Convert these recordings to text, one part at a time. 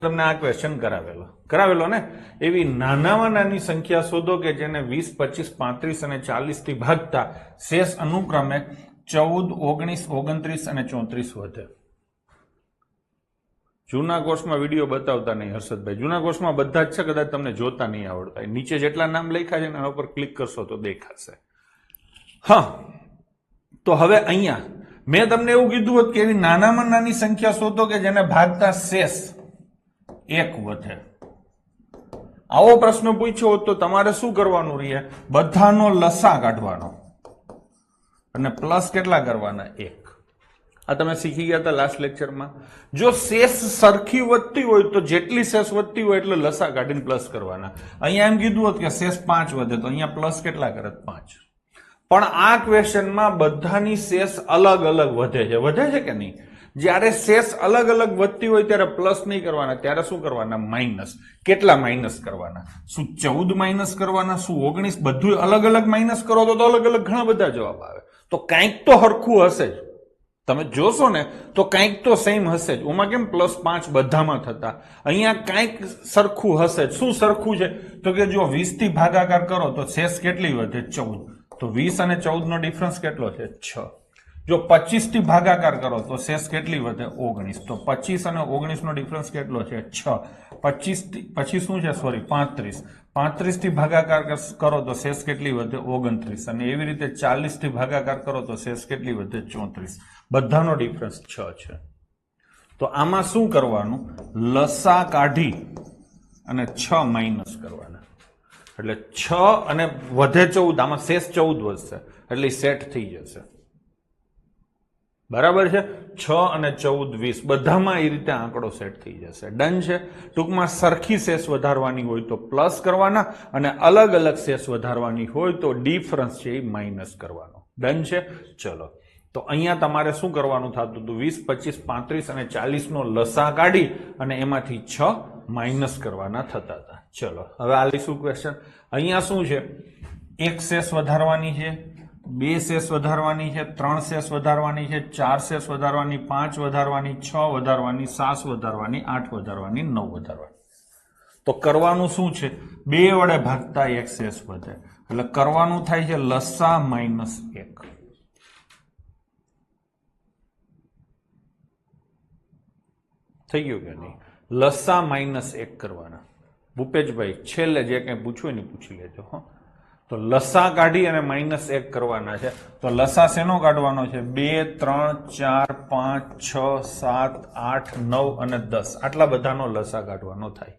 તમને આ ક્વેશ્ચન કરાવેલો ને એવી નાનામાં નાની સંખ્યા શોધો કે જેને 20, 25, 35 અને 40 થી ભાગતા શેષ અનુક્રમે 14, 19, 29 અને 34 વધે. જૂના કોર્સમાં વિડીયો બતાવતા નહીં હર્ષદભાઈ, જૂના કોર્સમાં બધા જ છે, કદાચ તમને જોતા નહીં આવડતા. નીચે જેટલા નામ લખ્યા છે એના ઉપર ક્લિક કરશો તો દેખાશે. હા, તો હવે અહીંયા મેં તમને એવું કીધું હતું કે એવી નાનામાં નાની સંખ્યા શોધો કે જેને ભાગતા શેષ 1 વધે. આવો પ્રશ્ન પૂછ્યો હોત તો તમારે શું કરવાનું રહે? બધાનો લસા કાઢવાનો અને પ્લસ કેટલા કરવાના? 1. આ તમે શીખી ગયા હતા લાસ્ટ લેક્ચરમાં. જો શેષ સરખી વધતી હોય તો જેટલી શેષ વધતી હોય એટલે લસા કાઢીને પ્લસ કરવાના. અહીંયા એમ કીધું હતું કે શેષ 5 વધે તો અહીંયા પ્લસ કેટલા કરે? 5. પણ આ ક્વેશ્ચનમાં બધાની શેષ અલગ અલગ વધે છે. વધે છે કે નહીં? જ્યારે શેષ અલગ અલગ વધતી હોય ત્યારે પ્લસ નહીં કરવાના, ત્યારે શું કરવાના? માઇનસ. કેટલા માઇનસ કરવાના? શું 14 માઇનસ કરવાના? શું 19? બધું અલગ અલગ માઇનસ કરો તો અલગ અલગ ઘણા બધા જવાબ આવે. તો કંઈક તો હરખું હશે જ. તમે જોશો ને તો કંઈક તો સેમ હશે જ. ઓમાં કેમ +5 બધામાં થતા, અહીંયા કંઈક સરખું હશે જ. શું સરખું છે? તો કે જો 20 થી ભાગાકાર કરો તો શેષ કેટલી વધે? 14. તો 20 અને 14 નો ડિફરન્સ કેટલો છે? 6. જો 25 થી ભાગાકાર કરો તો શેષ કેટલી વધે? 19. તો 25 અને 19 નો ડિફરન્સ કેટલો છે? 6. 25 શું છે? સોરી 35. 35 થી ભાગાકાર કરો તો શેષ કેટલી વધે? 29. અને એવી રીતે 40 થી ભાગાકાર કરો તો શેષ કેટલી વધે? 34. બધાનો ડિફરન્સ 6 છે. તો આમાં શું કરવાનું? લસા કાઢી અને 6 માઇનસ કરવાના. એટલે 6 અને વધે 14, આમાં શેષ 14 વધશે એટલે સેટ થઈ જશે. બરાબર છે? 6 અને 14, 20 બધામાં એ રીતે આંકડો સેટ થઈ જશે. ડન છે? ટૂંકમાં સરખી શેષ વધારવાની હોય તો પ્લસ કરવાના અને અલગ અલગ શેષ વધારવાની હોય તો ડિફરન્સ છે એ માઇનસ કરવાનો. ડન છે? ચલો, તો અહીંયા તમારે શું કરવાનું થતું હતું? 20, 25, 35 અને 40 નો લસા કાઢી અને એમાંથી 6 માઇનસ કરવાના થતા હતા. ચલો, હવે આ લઈશું ક્વેશ્ચન. અહીંયા શું છે? 1 શેષ વધારવાની છે, 2 શેષ વધારવાની છે, 3 શેષ વધારવાની છે, 4 શેષ વધારવાની, 5 વધારવાની, 6 વધારવાની, 7 વધારવાની, 8 વધારવાની, 9 વધારવાની. તો કરવાનું શું છે? 2 વડે ભાગતા 1 શેષ વધે એટલે કરવાનું થાય છે લસા -1. થઈ ગયું કે નહીં? લસા -1 કરવાના. ભૂપેશભાઈ છેલ્લે જે કંઈ પૂછવું ને પૂછી લેજો. હા, તો લસા કાઢી અને -1 કરવાના છે. તો લસા શેનો કાઢવાનો છે? 2, 3, 4, 5, 6, 7, 8, 9 અને 10 આટલા બધાનો લસા કાઢવાનો થાય.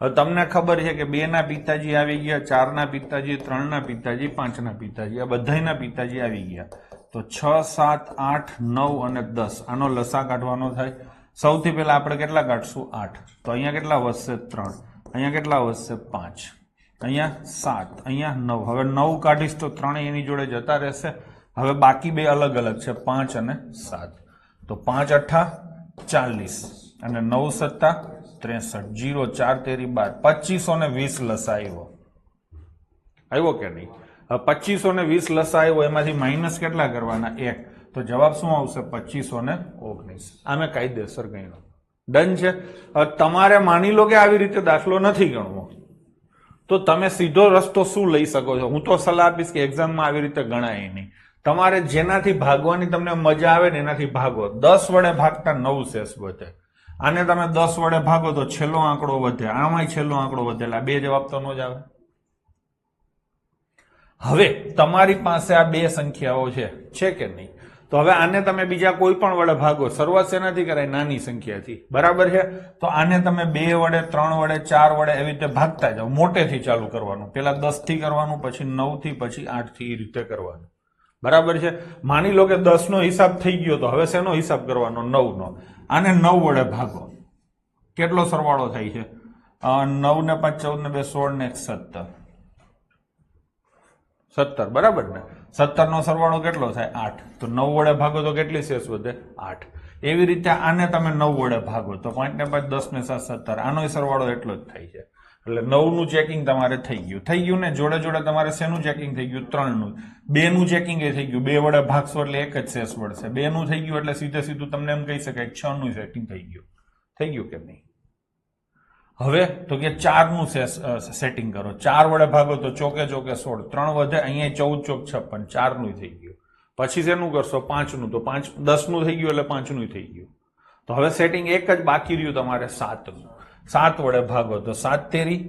હવે તમને ખબર છે કે 2 ના પિતાજી આવી ગયા, 4 ના પિતાજી, 3 ના પિતાજી, 5 ના પિતાજી, આ બધાના પિતાજી આવી ગયા. તો 6, 7, 8, 9 અને 10 આનો લસા કાઢવાનો થાય. સૌથી પહેલા આપણે કેટલા કાઢશું? 8. તો અહીંયા કેટલા વધશે? 3. અહીંયા કેટલા વધશે? 5. અહીંયા 7, અહીંયા 9. હવે 9 કાઢીશ તો 3 એની જોડે જતા રહેશે. હવે બાકી 2 અલગ અલગ છે, 5 અને 7. તો 5 8 40 અને 9 7 63. 0 4 તેરી 12. 2520 લસા આવ્યો કે નહીં? હવે 2520 લસા આવ્યો, એમાંથી માઇનસ કેટલા કરવાના? 1. તો જવાબ શું આવશે? 2519. આમે કાયદેસર ગણ્યો. ડન છે? હવે તમારે માની લો કે આવી રીતે દાખલો નથી ગણવો તો તમે સીધો રસ્તો શું લઈ શકો છો? હું તો સલાહ આપીશ કે એક્ઝામમાં આવી રીતે ગણાય નહીં. તમારે જેનાથી ભાગવાની તમને મજા આવે ને એનાથી ભાગો. 10 વડે ભાગતા 9 શેષ વધે. આને તમે 10 વડે ભાગો તો છેલ્લો આંકડો વધે, આમાંય છેલ્લો આંકડો વધે. એટલે 2 જવાબ તો ન જ આવે. હવે તમારી પાસે આ 2 સંખ્યાઓ છે કે નહીં? તો હવે આને તમે બીજા કોઈ પણ વડે ભાગો. શરૂઆત શેનાથી કરાય? નાની સંખ્યાથી. બરાબર છે? તો આને તમે 2 વડે, 3 વડે, 4 વડે એવી રીતે ભાગતા જાઓ. મોટેથી ચાલુ કરવાનું. પેલા 10 થી કરવાનું, પછી 9 થી, પછી 8 થી, એ રીતે કરવાનું. બરાબર છે? માની લો કે 10 નો હિસાબ થઈ ગયો તો હવે શેનો હિસાબ કરવાનો? 9 નો. આને 9 વડે ભાગો. કેટલો સરવાળો થાય છે? 9 ને 5 14 ને 2 16 ને 1 17. 17. બરાબર ને? 17 નો સરવાળો કેટલો થાય? 8. તો 9 વડે ભાગો તો કેટલી શેષ વધે? 8. એવી રીતે આને તમે 9 વડે ભાગો તો 5 ને 5 10 ને 7 17. આનો સરવાળો એટલો જ થાય છે. એટલે 9 નું ચેકિંગ તમારે થઈ ગયું ને? જોડે જોડે તમારે શેનું ચેકિંગ થઈ ગયું? 3 નું. 2 નું ચેકિંગ એ થઈ ગયું. 2 વડે ભાગશો એટલે 1 જ શેષ મળશે. 2 નું થઈ ગયું એટલે સીધે સીધું તમને એમ કહી શકાય 6 નું ચેકિંગ થઈ ગયું. કે નહીં? હવે તો કે 4 નું સેટિંગ કરો. 4 વડે ભાગો તો ચોકે ચોકે 16, 3 વધે, અહીંયા 14 ચોક 56, 4 નું થઈ ગયું. પછી શેનું કરશો? 5 નું, તો 5 10 નું થઈ ગયું એટલે 5 નું થઈ ગયું. તો હવે સેટિંગ એક જ બાકી રહ્યું તમારે 7 નું. 7 વડે ભાગો તો 7 તેરી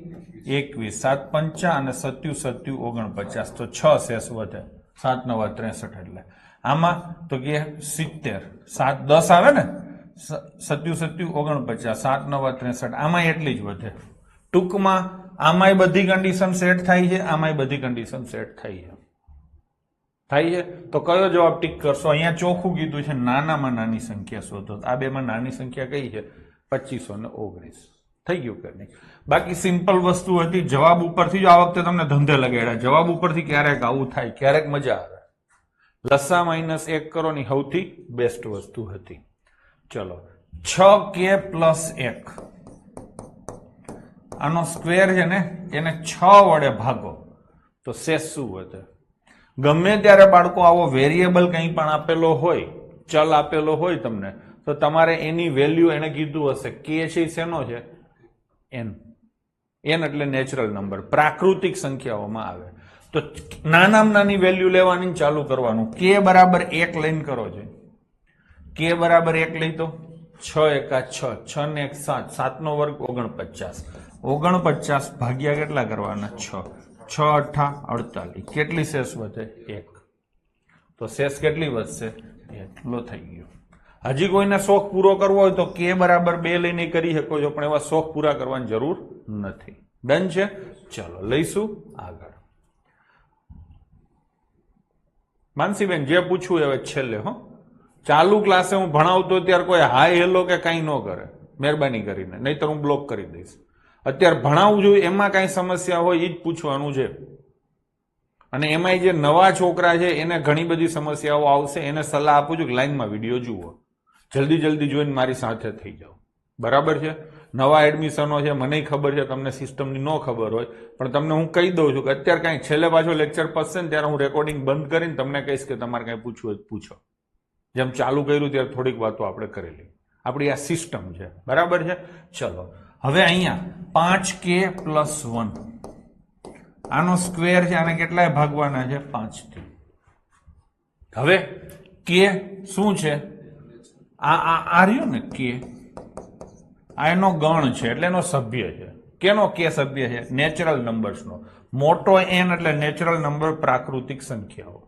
21, 7 પંચા અને 7 7 49, તો 6 શેષ વધે. 7 9 63, એટલે આમાં તો કે 70, 7 10 આવે ને, 7 7 49, 7 9 63, આમાં એટલી જ વધે. ટૂંકમાં આમાંય બધી કન્ડિશન સેટ થાય છે, આમાંય બધી કન્ડિશન સેટ થાય છે. તો કયો જવાબ ટીક કરશો? અહીંયા ચોખ્ખું કીધું છે નાનામાં નાની સંખ્યા શોધો. આ બેમાં નાની સંખ્યા કઈ છે? 2519. થઈ ગયું કે નહીં? બાકી સિમ્પલ વસ્તુ હતી. જવાબ ઉપરથી જો આ વખતે તમને ધંધે લગાડ્યા. જવાબ ઉપરથી ક્યારેક આવું થાય, ક્યારેક મજા આવે. લસા -1 કરો ની સૌથી બેસ્ટ વસ્તુ હતી. ચલો 6k + 1 આનો સ્ક્વેર છે ને, એને 6 વડે ભાગો તો શેષ શું વધે? ગમે ત્યારે બાળકો આવો વેરિયેબલ કંઈ પણ આપેલો હોય, ચલ આપેલો હોય તમને, તો તમારે એની વેલ્યુ એને કીધું હશે. કે છે શેનો છે? n. n એટલે નેચરલ નંબર, પ્રાકૃતિક સંખ્યાઓમાં આવે. તો નાનામાં નાની વેલ્યુ લેવાની, ચાલુ કરવાનું. k બરાબર 1 લઈને કરો છે. k બરાબર 1 લઈ તો 6 એકા 6, 6 ને 1 7, 7 નો વર્ગ 49, 49 ભાગ્યા કેટલા કરવાના? 6, 6 8 48, કેટલી શેષ વધે? 1. તો શેષ કેટલી વધશે? એટલો થઈ ગયો. હજી કોઈને શોખ પૂરો કરવો હોય તો k બરાબર 2 લઈને કરી શકો છો, પણ એવા શોખ પૂરા કરવાની જરૂર નથી. ડન છે? ચલો લઈશું આગળ. માનસીબેન જે પૂછવું હવે છેલ્લે. ચાલુ ક્લાસે હું ભણાવતો ત્યારે કોઈ હાય હેલો કે કઈ ન કરે, મહેરબાની કરીને, નહીતર હું બ્લોક કરી દઈશ. અત્યારે ભણાવું જોઈએ, એમાં કઈ સમસ્યા હોય એ જ પૂછવાનું છે. અને એમાંય જે નવા છોકરા છે એને ઘણી બધી સમસ્યાઓ આવશે. એને સલાહ આપું છું કે લાઈનમાં વિડીયો જુઓ, જલ્દી જોઈને મારી સાથે થઈ જાઓ. બરાબર છે? નવા એડમિશનો છે, મને ખબર છે તમને સિસ્ટમની ન ખબર હોય, પણ તમને હું કહી દઉં છું કે અત્યારે કાંઈ છેલ્લે પાછો લેક્ચર પસશે ને ત્યારે હું રેકોર્ડિંગ બંધ કરીને તમને કહીશ કે તમારે કાંઈ પૂછવું હોય પૂછો. જેમ ચાલુ કર્યું ત્યારે થોડીક વાતો આપણે કરેલી. આપણી આ સિસ્ટમ છે. બરાબર છે? ચલો હવે અહીંયા 5k + 1 આનો સ્ક્વેર છે, આને કેટલાય ભાગવાના છે? 5 થી. હવે k શું છે? આ રહ્યો ને k, આ એનો ગણ છે, એટલે એનો સભ્ય છે. કેનો k સભ્ય છે? નેચરલ નંબર્સનો. મોટો n એટલે નેચરલ નંબર, પ્રાકૃતિક સંખ્યાઓ.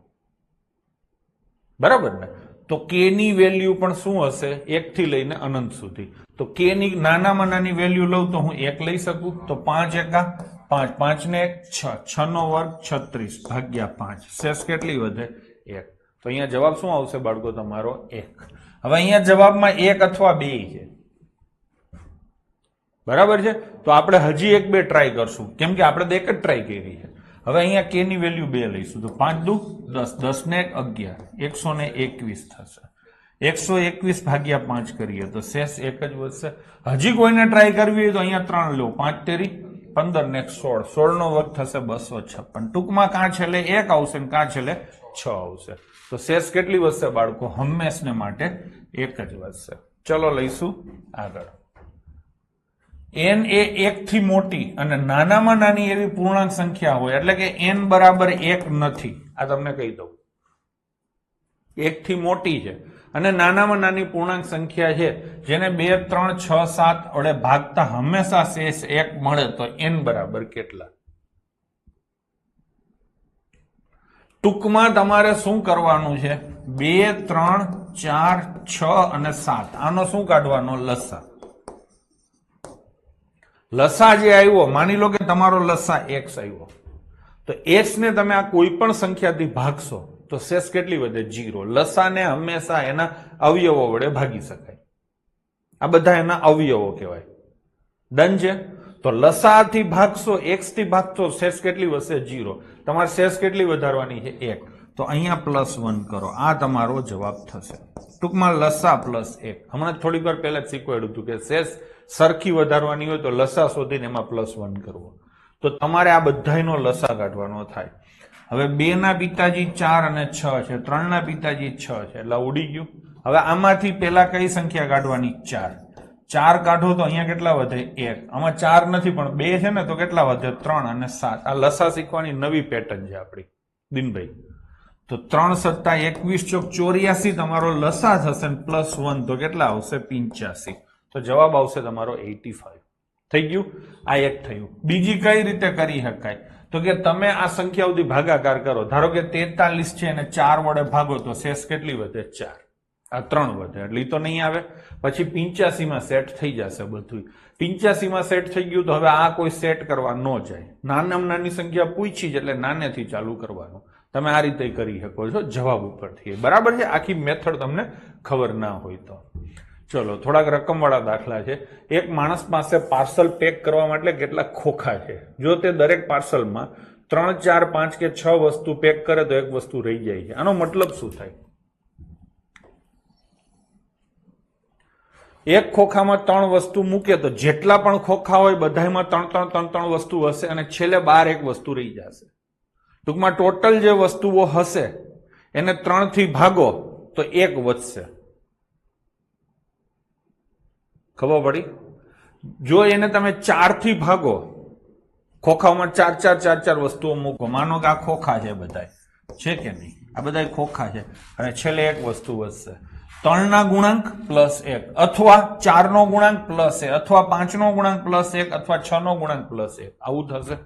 બરાબર ને? તો k ની વેલ્યુ પણ શું હશે? 1 થી લઈને અનંત સુધી. તો k ની નાનામાં નાની વેલ્યુ લઉં તો હું 1 લઈ શકું. તો 5 એકા 5, 5 ને 1 6, 6 નો વર્ગ 36 ભાગ્યા 5, શેષ કેટલી વધે? 1. તો અહીંયા જવાબ શું આવશે બાળકો તમારો? 1. હવે અહીંયા જવાબમાં 1 અથવા 2 છે. બરાબર છે? તો આપણે હજી 1 2 ટ્રાય કરશું, કેમ કે આપણે 1 જ ટ્રાય કરી છે. હવે અહીંયા k ની વેલ્યુ 2 લઈશું. તો 5 દુ 10, 10 ને 11, 121 થશે. 121 ભાગ્યા 5 કરીએ તો શેષ 1 જ વધશે. હજી કોઈને ટ્રાય કરવી હોય તો અહીંયા 3 લો. 5 તેરી 15 ને 16, 16 નો વર્ગ થશે 256. ટૂંકમાં કાં છેલ્લે 1 આવશે ને કાં છેલ્લે 6 આવશે. તો શેષ કેટલી વધશે બાળકો? હંમેશને માટે 1 જ વધશે. ચલો લઈશું આગળ. n એ 1 થી મોટી અને નાનામાં નાની એવી પૂર્ણાંક સંખ્યા હોય, એટલે કે n બરાબર 1 નથી. આ તમને કહી દઉં. 1 થી મોટી છે અને નાનામાં નાની પૂર્ણાંક સંખ્યા છે, જેને 2 3 6 7 વડે ભાગતા હંમેશા શેષ 1 મળે, તો n બરાબર કેટલા? ટૂંકમાં તમારે શું કરવાનું છે? 2 3 4 6 અને 7 આનો શું કાઢવાનો? લસા. લસા જે આવ્યો, માની લો કે તમારો લસા x આવ્યો, તો x ને તમે આ કોઈ પણ સંખ્યાથી ભાગશો તો શેષ કેટલી વધે? 0. લસાને હંમેશા એના અવયવો વડે ભાગી શકાય. આ બધા એના અવયવો કહેવાય. ડન છે? તો લસાથી ભાગશો, x થી ભાગશો, શેષ કેટલી વધશે? 0. તમારે શેષ કેટલી વધારવાની છે? 1. તો અહીંયા +1 કરો. આ તમારો જવાબ થશે. ટૂંકમાં લસા +1. હમણાં થોડીક વાર પહેલા જ શીખવાડ્યું હતું કે શેષ સરખી વધારવાની હોય તો લસા શોધીને એમાં +1 કરવો. તો તમારે આ બધાનો લસા કાઢવાનો થાય. હવે 2 ના પિતાજી 4 અને 6 છે, 3 ના પિતાજી 6 છે, એટલે ઉડી ગયું. હવે આમાંથી પેલા કઈ સંખ્યા કાઢવાની? 4. 4 કાઢો તો અહીંયા કેટલા વધે 1, આમાં 4 નથી પણ 2 છે ને તો કેટલા વધે 3 અને 7. આ લસા શીખવાની નવી પેટર્ન છે આપણી દિનભાઈ. તો 3 સત્તા 21 ચોક 84 તમારો લસા થશે +1 તો કેટલા આવશે 85. તો જવાબ આવશે તમારો 85. થઈ ગયું. આ એક થયું. બીજી કઈ રીતે કરી શકાય તો કે તમે આ સંખ્યાઓથી ભાગાકાર કરો. ધારો કે 43 છે અને 4 વડે ભાગો તો શેષ કેટલી વધે 4. આ 3 વધે એટલે તો નહીં આવે. પછી 85 માં સેટ થઈ જશે બધું. 85 માં સેટ થઈ ગયું તો હવે આ કોઈ સેટ કરવા ન જાય. નાનામાં નાની સંખ્યા પૂછી એટલે નાનેથી ચાલુ કરવાનું. તમે આ રીતે કરી શકો છો જવાબ ઉપરથી. બરાબર છે. આખી મેથડ તમને ખબર ના હોય તો ચલો થોડાક રકમવાળા દાખલા છે. એક માણસ પાસે પાર્સલ પેક કરવા માટે કેટલા ખોખા છે. જો તે દરેક પાર્સલમાં 3, 4, 5 કે 6 વસ્તુ પેક કરે તો એક વસ્તુ રહી જાય છે. આનો મતલબ શું થાય? એક ખોખામાં 3 વસ્તુ મૂકે તો જેટલા પણ ખોખા હોય બધામાં 3 વસ્તુ હશે અને છેલ્લે 12 એક વસ્તુ રહી જશે. ટૂંકમાં ટોટલ જે વસ્તુઓ હશે એને 3 થી ભાગો તો 1 વધશે. ખબર પડી? જો એને તમે 4 થી ભાગો, ખોખામાં 4 વસ્તુઓ મૂકો. માનો કે આ ખોખા છે બધા, છે કે નહીં? આ બધા ખોખા છે અને છેલ્લે 1 વસ્તુ વધશે. 3 ના ગુણાંક +1 અથવા 4 નો ગુણાંક +1 અથવા 5 નો ગુણાંક +1 અથવા 6 નો ગુણાંક +1 આવું થશે.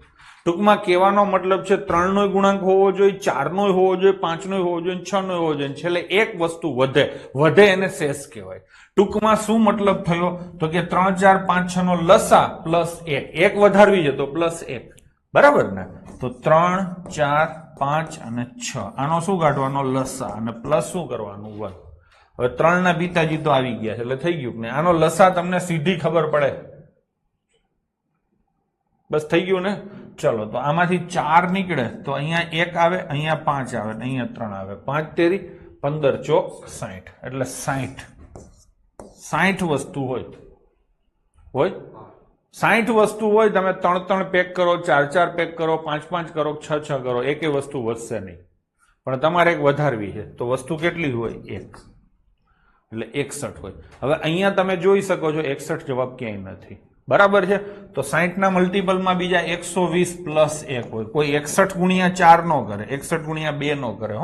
ટૂંકમાં કહેવાનો મતલબ છે 3 નો ગુણાંક હોવો જોઈએ, 4 નો હોવો જોઈએ, 5 નો હોવો જોઈએ, 6 નો હોવો જોઈએ. છેલ્લે 1 વસ્તુ વધે એને શેષ કહેવાય. ટૂંકમાં શું મતલબ થયો તો કે 3, 4, 5, 6 નો લસા +1, 1 વધારવી છે તો +1. બરાબર ને? તો 3, 4, 5 અને 6 આનો શું કાઢવાનો લસા અને પ્લસ શું કરવાનું 1. હવે 3 ના પિતાજી તો આવી ગયા છે એટલે થઈ ગયું ને. આનો લસા તમને સીધી ખબર પડે. બસ થઈ ગયું ને. ચલો તો આમાંથી 4 નીકળે તો અહીંયા 1 આવે, અહીંયા 5 આવે, અહીંયા 3 આવે. 5 તેરી 15 ચોક 60 એટલે 60 વસ્તુ હોય 60 વસ્તુ હોય. તમે 3 પેક કરો, 4 પેક કરો, 5 કરો, 6 કરો, એકે વસ્તુ વધશે નહીં. પણ તમારે એક વધારવી છે તો વસ્તુ કેટલી હોય 1 એટલે 61 હોય. હવે અહીંયા તમે જોઈ શકો છો 61 જવાબ ક્યાંય નથી. બરાબર છે? તો 60 ના મલ્ટીપલમાં બીજા 120 +1 હોય. કોઈ 61 ગુણ્યા 4 નો કરે, 61 ગુણ્યા 2 નો કરે.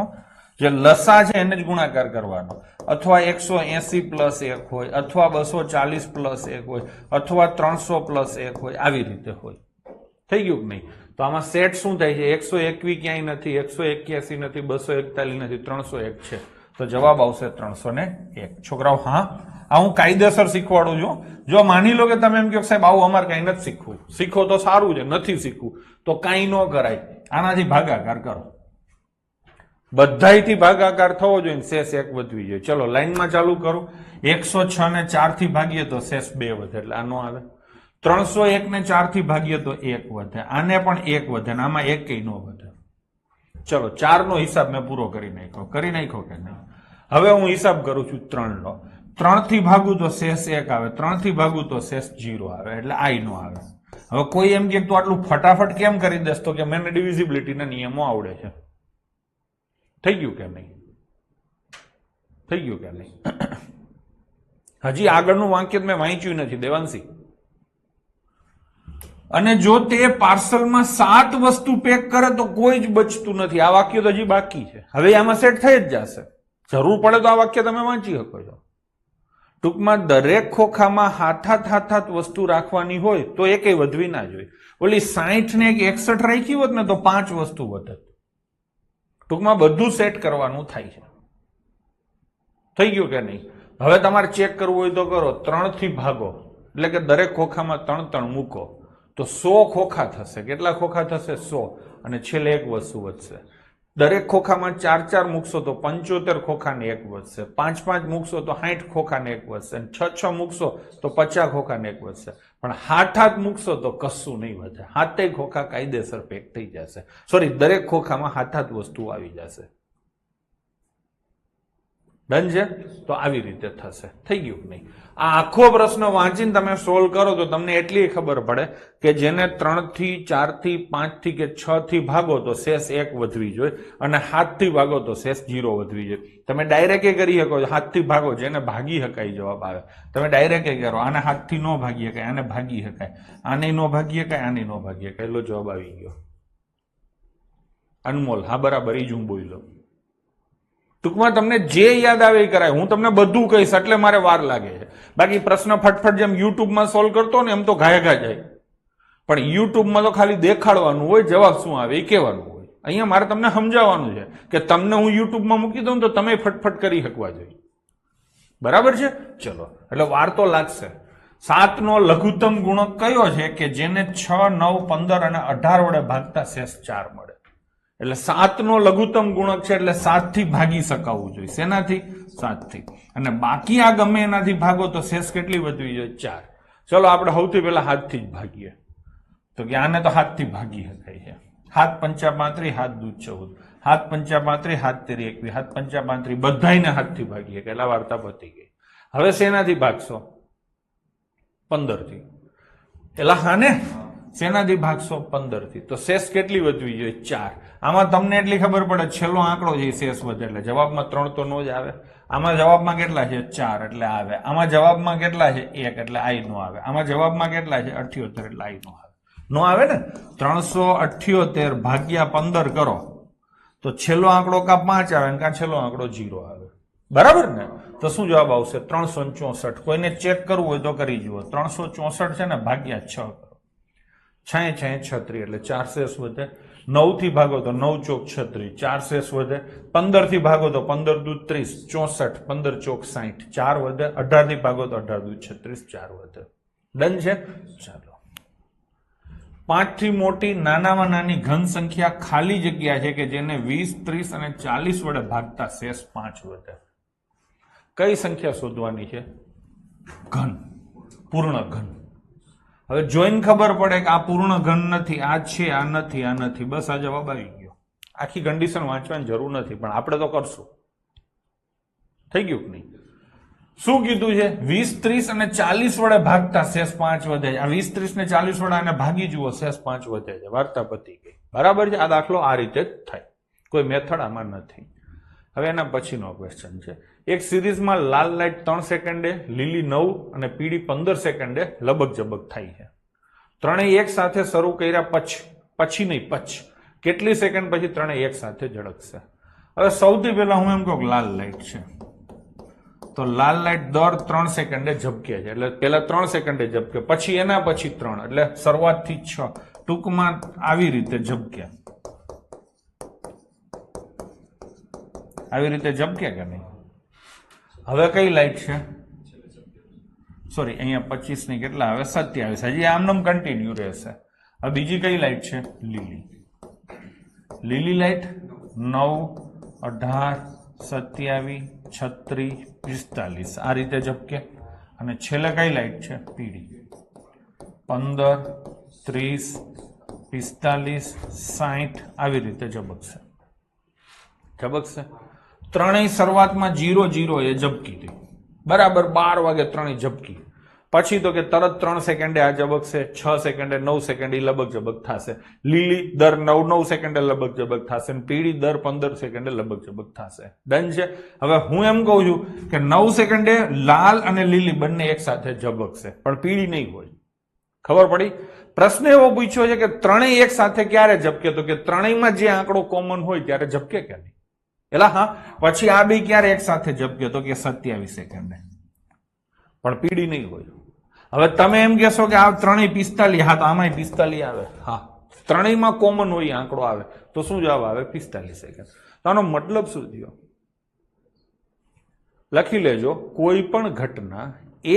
જે લસા છે એને જ ગુણાકાર કરવાનો. અથવા 180 +1 હોય, અથવા 240 +1 હોય, અથવા 300 +1 હોય. આવી રીતે હોય. થઈ ગયું કે નહીં? તો આમાં સેટ શું થાય છે? 121 ક્યાંય નથી, 181 નથી, 241 નથી, 301 છે. તો જવાબ આવશે 301. છોકરાઓ હા, આ હું કાયદેસર શીખવાડું છું. જો માની લો કે તમે એમ કહો સાહેબ આવું અમારે કઈ નથી શીખવું, શીખો તો સારું છે, નથી શીખવું તો કઈ ન કરાય. આનાથી ભાગાકાર કરો. બધાયથી ભાગાકાર થવો જોઈએ, શેષ 1 વધવી જોઈએ. ચલો લાઈનમાં ચાલુ કરું. 106 ને 4 થી ભાગીએ તો શેષ 2 વધે એટલે આ નો આવે. 301 ને 4 થી ભાગીએ તો 1 વધે, આને પણ 1 વધે ને આમાં 1 નો વધે. ચલો 4 નો હિસાબ મેં પૂરો કરી નાખ્યો કે નહીં? હવે હું હિસાબ કરું છું 3 નો. 3 થી ભાગું તો શેષ 1 આવે, 3 થી ભાગું તો શેષ 0 આવે એટલે આ નો આવે. હવે કોઈ એમ કે તું આટલું ફટાફટ કેમ કરી દેસ? તો કે મને ડિવિઝિબિલિટીના નિયમો આવડે છે. થઈ ગયું કે નહીં? થઈ ગયું કે નહીં? હજી આગળનું વાક્ય મેં વાંચ્યું નથી દેવાંશી. અને જો તે પાર્સલમાં 7 વસ્તુ પેક કરે તો કોઈ જ બચતું નથી. આ વાક્ય તો હજી બાકી છે. હવે આમાં સેટ થઈ જ જશે. જરૂર પડે તો આ વાક્ય તમે વાંચી શકો છો. ટૂંકમાં દરેક ખોખામાં હાથાત વસ્તુ રાખવાની હોય તો એકેય વધવી ના જોઈએ. ઓલી 60 ને 61 રાખી હોત ને તો 5 વસ્તુ વધત. ટૂંકમાં બધું સેટ કરવાનું થાય છે. થઈ ગયું કે નહીં? હવે તમારે ચેક કરવું હોય તો કરો. 3 થી ભાગો એટલે કે દરેક ખોખામાં 3 મૂકો તો 100 ખોખા થશે. કેટલા ખોખા થશે? 100. અને છેલ્લે 1 વસ્તુ વધશે. દરેક ખોખામાં 4 મૂકશો તો 75 ખોખાને 1 વધશે. 5 મૂકશો તો 60 ખોખાને 1 વધશે. 6 મૂકશો તો 50 ખોખાને 1 વધશે. પણ 7 મૂકશો તો કશું નહીં વધે. 7 ખોખા કાયદેસર પેક થઈ જશે. સોરી, દરેક ખોખામાં 7 વસ્તુ આવી જશે. ડન છે? તો આવી રીતે થશે. થઈ ગયું નહીં? આ આખો પ્રશ્ન વાંચીને તમે સોલ્વ કરો તો તમને એટલી ખબર પડે કે જેને 3 થી 4 થી 5 થી કે 6 થી ભાગો તો શેષ 1 વધવી જોઈએ અને 7 થી ભાગો તો શેષ 0 વધવી જોઈએ. તમે ડાયરેક્ટ કરી શકો 7 થી ભાગો, જેને ભાગી શકાય જવાબ આવે. તમે ડાયરેક્ટ કરો, આને 7 થી ન ભાગી શકાય, આને ભાગી શકાય, આને ન ભાગી શકાય, આને ન ભાગી શકાય, એટલો જવાબ આવી ગયો. અનમોલ હા બરાબર, ઈ જ હું બોલ્યો. ટૂંકમાં તમને જે યાદ આવે એ કરાય. હું તમને બધું કહીશ એટલે મારે વાર લાગે છે. બાકી પ્રશ્ન ફટફટ જેમ યુટ્યુબમાં સોલ્વ કરતો ને એમ તો ઘાયા ઘા જાય. પણ યુટ્યુબમાં તો ખાલી દેખાડવાનું હોય, જવાબ શું આવે એ કહેવાનું હોય. અહીંયા મારે તમને સમજાવવાનું છે કે તમને હું યુટ્યુબમાં મૂકી દઉં તો તમે ફટફટ કરી શકવા જોઈએ. બરાબર છે? ચલો, એટલે વાર તો લાગશે. 7 નો લઘુત્તમ ગુણક કયો છે કે જેને 6, 9, 15 અને 18 વડે ભાગતા શેષ 4 મળે. એટલે 7 નો લઘુત્તમ ગુણક છે એટલે 7 થી ભાગી શકાવવું જોઈએ. શેનાથી? 7 થી. અને બાકી આ ગમે એનાથી ભાગો તો શેષ કેટલી વધવી જોઈએ? 4. ચલો આપણે સૌથી પહેલા 7 થી જ ભાગીએ. તો કે આને તો 7 થી ભાગી શકાય છે. 7 પંચા 35, 7 દૂ 14, 7 પંચા 35, 7 તેરી 21, 7 પંચા 35, બધાને 7 થી ભાગીએ એટલે વાર્તા પતી ગઈ. હવે શેનાથી ભાગશો? 15 થી. એટલે હા ને, શેનાથી ભાગશો? 15 થી. તો શેષ કેટલી વધવી જોઈએ? 4. આમાં તમને એટલી ખબર પડે છેલ્લો આંકડો જે શેષ વધે એટલે જવાબમાં 3 તો નો જ આવે. આમાં જવાબમાં કેટલા છે? 4 એટલે આવે. આમાં જવાબમાં કેટલા છે? 1 એટલે આઈ નો આવે. આમાં જવાબમાં કેટલા છે? 78 એટલે આઈ નો આવે. નો આવે ને? 378 ભાગ્યા 15 કરો તો છેલ્લો આંકડો કા 5 આવે કા છેલ્લો આંકડો 0 આવે. બરાબર ને? તો શું જવાબ આવશે? 364. કોઈને ચેક કરવું હોય તો કરી જુઓ. 364 છે ને ભાગ્યા 6 કરો. 6 36 એટલે 4 શેષ વધે. 9 થી ભાગો તો 9 ચોક 36, 4 શેષ વધે. 15 થી ભાગો તો 15 દૂ 30, 64, 15 ચોક 60, 4 વધે. 18 થી ભાગો તો 18 દૂ 36, 4 વધે. ડન છે? ચાલો. 5 થી મોટી નાનામાં નાની ઘન સંખ્યા ખાલી જગ્યા છે કે જેને 20, 30 અને 40 વડે ભાગતા શેષ 5 વધે. કઈ સંખ્યા શોધવાની છે? ઘન, પૂર્ણ ઘન. હવે જોઈને ખબર પડે કે આ પૂર્ણ ઘન નથી, આ છે, આ નથી, આ નથી. બસ આ જવાબ આવી ગયો. આખી કન્ડિશન વાંચવાની જરૂર નથી, પણ આપણે તો કરશું. થઈ ગયું કે નહીં? શું કીધું છે? 20, 30 અને 40 વડે ભાગતા શેષ 5 વધે છે. આ 20, 30 ને 40 વડે આને ભાગી જુઓ, શેષ 5 વધે છે. વાર્તા પતી ગઈ. બરાબર છે? આ દાખલો આ રીતે જ થાય. કોઈ મેથડ આમાં નથી. હવે એના પછીનો ક્વેશ્ચન છે. એક સિરીઝમાં લાલ લાઈટ 3 સેકન્ડે, લીલી 9 અને પીળી 15 સેકન્ડે લબક જબક થાય છે. ત્રણેય એક સાથે શરૂ કર્યા પછી નહીં, કેટલી સેકન્ડ પછી ત્રણેય એક સાથે ઝળકશે? હવે સૌથી પહેલા હું એમ કહું લાલ લાઈટ છે તો લાલ લાઈટ દર 3 સેકન્ડે ઝબકે છે. એટલે પહેલા 3 સેકન્ડે ઝબકે, પછી એના પછી 3, એટલે શરૂઆતથી 6. ટૂંકમાં આવી રીતે ઝબકે. આવી રીતે ઝબકે કે નહીં? હવે કઈ લાઈટ છે? સોરી, અહીંયા 25 ની કેટલા આવે? 27. હજી આમનામ કન્ટિન્યુ રહેશે. હવે બીજી કઈ લાઈટ છે? લીલી. લીલી લાઈટ 9, 18, 27, 36, 45 આ રીતે ઝબકે. અને છેલ્લે કઈ લાઈટ છે? પીળી. 15, 30, 45, 60 આવી રીતે ઝબકશે. ત્રણેય શરૂઆતમાં 0, 0 એ ઝબકી હતી. બરાબર 12 વાગે ત્રણેય ઝબકી. પછી તો કે તરત 3 સેકન્ડે આ ઝબકશે, 6 સેકન્ડે, 9 સેકન્ડે લબક ઝબક થશે. લીલી દર 9 સેકન્ડે લબક ઝબક થશે, પીળી દર 15 સેકન્ડે લબક ઝબક થશે. ડન છે? હવે હું એમ કહું છું કે 9 સેકન્ડે લાલ અને લીલી બંને એક સાથે ઝબકશે, પણ પીળી નહીં હોય. ખબર પડી? પ્રશ્ન એવો પૂછ્યો છે કે ત્રણેય એક સાથે ક્યારે ઝબકે? તો કે ત્રણેયમાં જે આંકડો કોમન હોય ત્યારે ઝબકે કે નહીં? એલા હા. પછી આ બે ક્યારે એક સાથે ઝબકે? તો કે 27 સેકન્ડે, પણ પીળી નહીં હોય. હવે તમે એમ કહેશો કે આ ત્રણેય 45, હા તો આમાંય 45 આવે. હા, ત્રણેયમાં કોમન હોય આંકડો આવે તો શું જવાબ આવે? 45 સેકન્ડ. તો આનો મતલબ શું થયો? લખી લેજો. કોઈ પણ ઘટના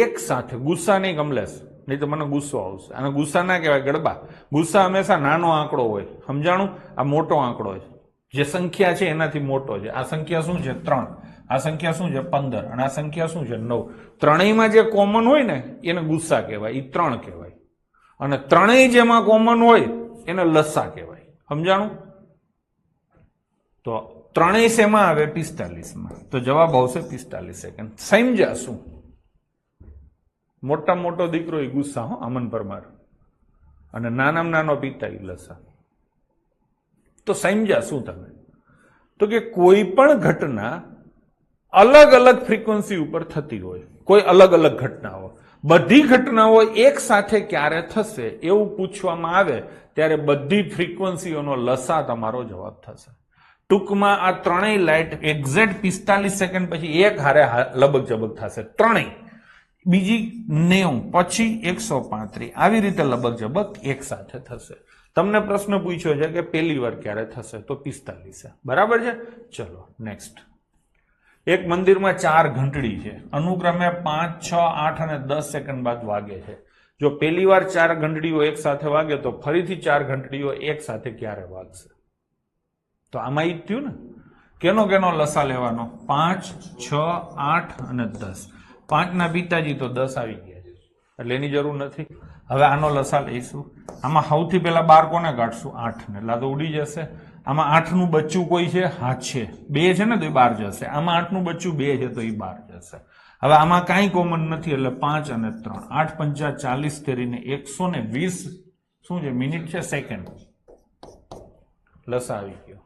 એક સાથે, ગુસ્સા નહીં કમલેશ, નહીં તો મને ગુસ્સો આવશે. અને ગુસ્સા ના કહેવાય, ગડબા. ગુસ્સા હંમેશા નાનો આંકડો હોય, સમજાણું? આ મોટો આંકડો છે, જે સંખ્યા છે એનાથી મોટો છે. આ સંખ્યા શું છે? 3. આ સંખ્યા શું છે? 15. અને આ સંખ્યા શું છે? 9. ત્રણેયમાં જે કોમન હોય ને એને ગુસ્સા કહેવાય, એ 3 કહેવાય. અને ત્રણેય જેમાં કોમન હોય એને લસ્સા કહેવાય. સમજાણું? તો ત્રણેય શેમાં આવે 45 તો જવાબ આવશે 45 સેકન્ડ. સમજ્યા શું? મોટા મોટો દીકરો એ ગુસ્સા હો અમન પરમાર અને નાનામાં નાનો પિતા એ લસા. તો સમજ્યા શું તમે? તો કે કોઈ પણ ઘટના અલગ અલગ ફ્રીક્વન્સી ઉપર થતી હોય, કોઈ અલગ અલગ ઘટનાઓ, બધી ઘટનાઓ એક સાથે ક્યારે થશે એવું પૂછવામાં આવે ત્યારે બધી ફ્રીક્વન્સીઓનો લસા તમારો જવાબ થશે. ટૂંકમાં આ ત્રણેય લાઇટ એક્ઝેક્ટ 45 સેકન્ડ પછી એક હારે લબક જબક થશે, ત્રણેય. બીજી 90 પછી 135 આવી રીતે લબક જબક એક સાથે થશે. તમને પ્રશ્ન પૂછ્યો છે કે પહેલી વાર ક્યારે થશે, તો 45 બરાબર છે. ચલો નેક્સ્ટ. એક મંદિરમાં 4 ઘંટડી છે, અનુક્રમે 5, 6, 8 અને 10 સેકન્ડ બાદ વાગે છે. જો પહેલી વાર 4 ઘંટડીઓ એક સાથે વાગે તો ફરીથી 4 ઘંટડીઓ એક સાથે ક્યારે વાગશે? તો આમાં ઈ થયું ને, કેનો કેનો લસા લેવાનો? 5, 6, 8 અને 10. 5 ના પિતાજી તો 10 આવી ગયા છે એટલે એની જરૂર નથી. હવે આનો લસા લઈશું. આમાં સૌથી પહેલા 12 કોને કાઢશું? 8 ને. એટલે તો ઉડી જશે. આમાં 8 નું બચ્ચું કોઈ છે? હા છે, 2 છે ને તો એ 12 જશે. આમાં 8 નું બચ્ચું 2 છે તો એ 12 જશે. હવે આમાં કાંઈ કોમન નથી એટલે 5 અને 3, 8 પંચા 40 કરીને 120 શું છે? મિનિટ છે, સેકન્ડ. લસા આવી ગયો.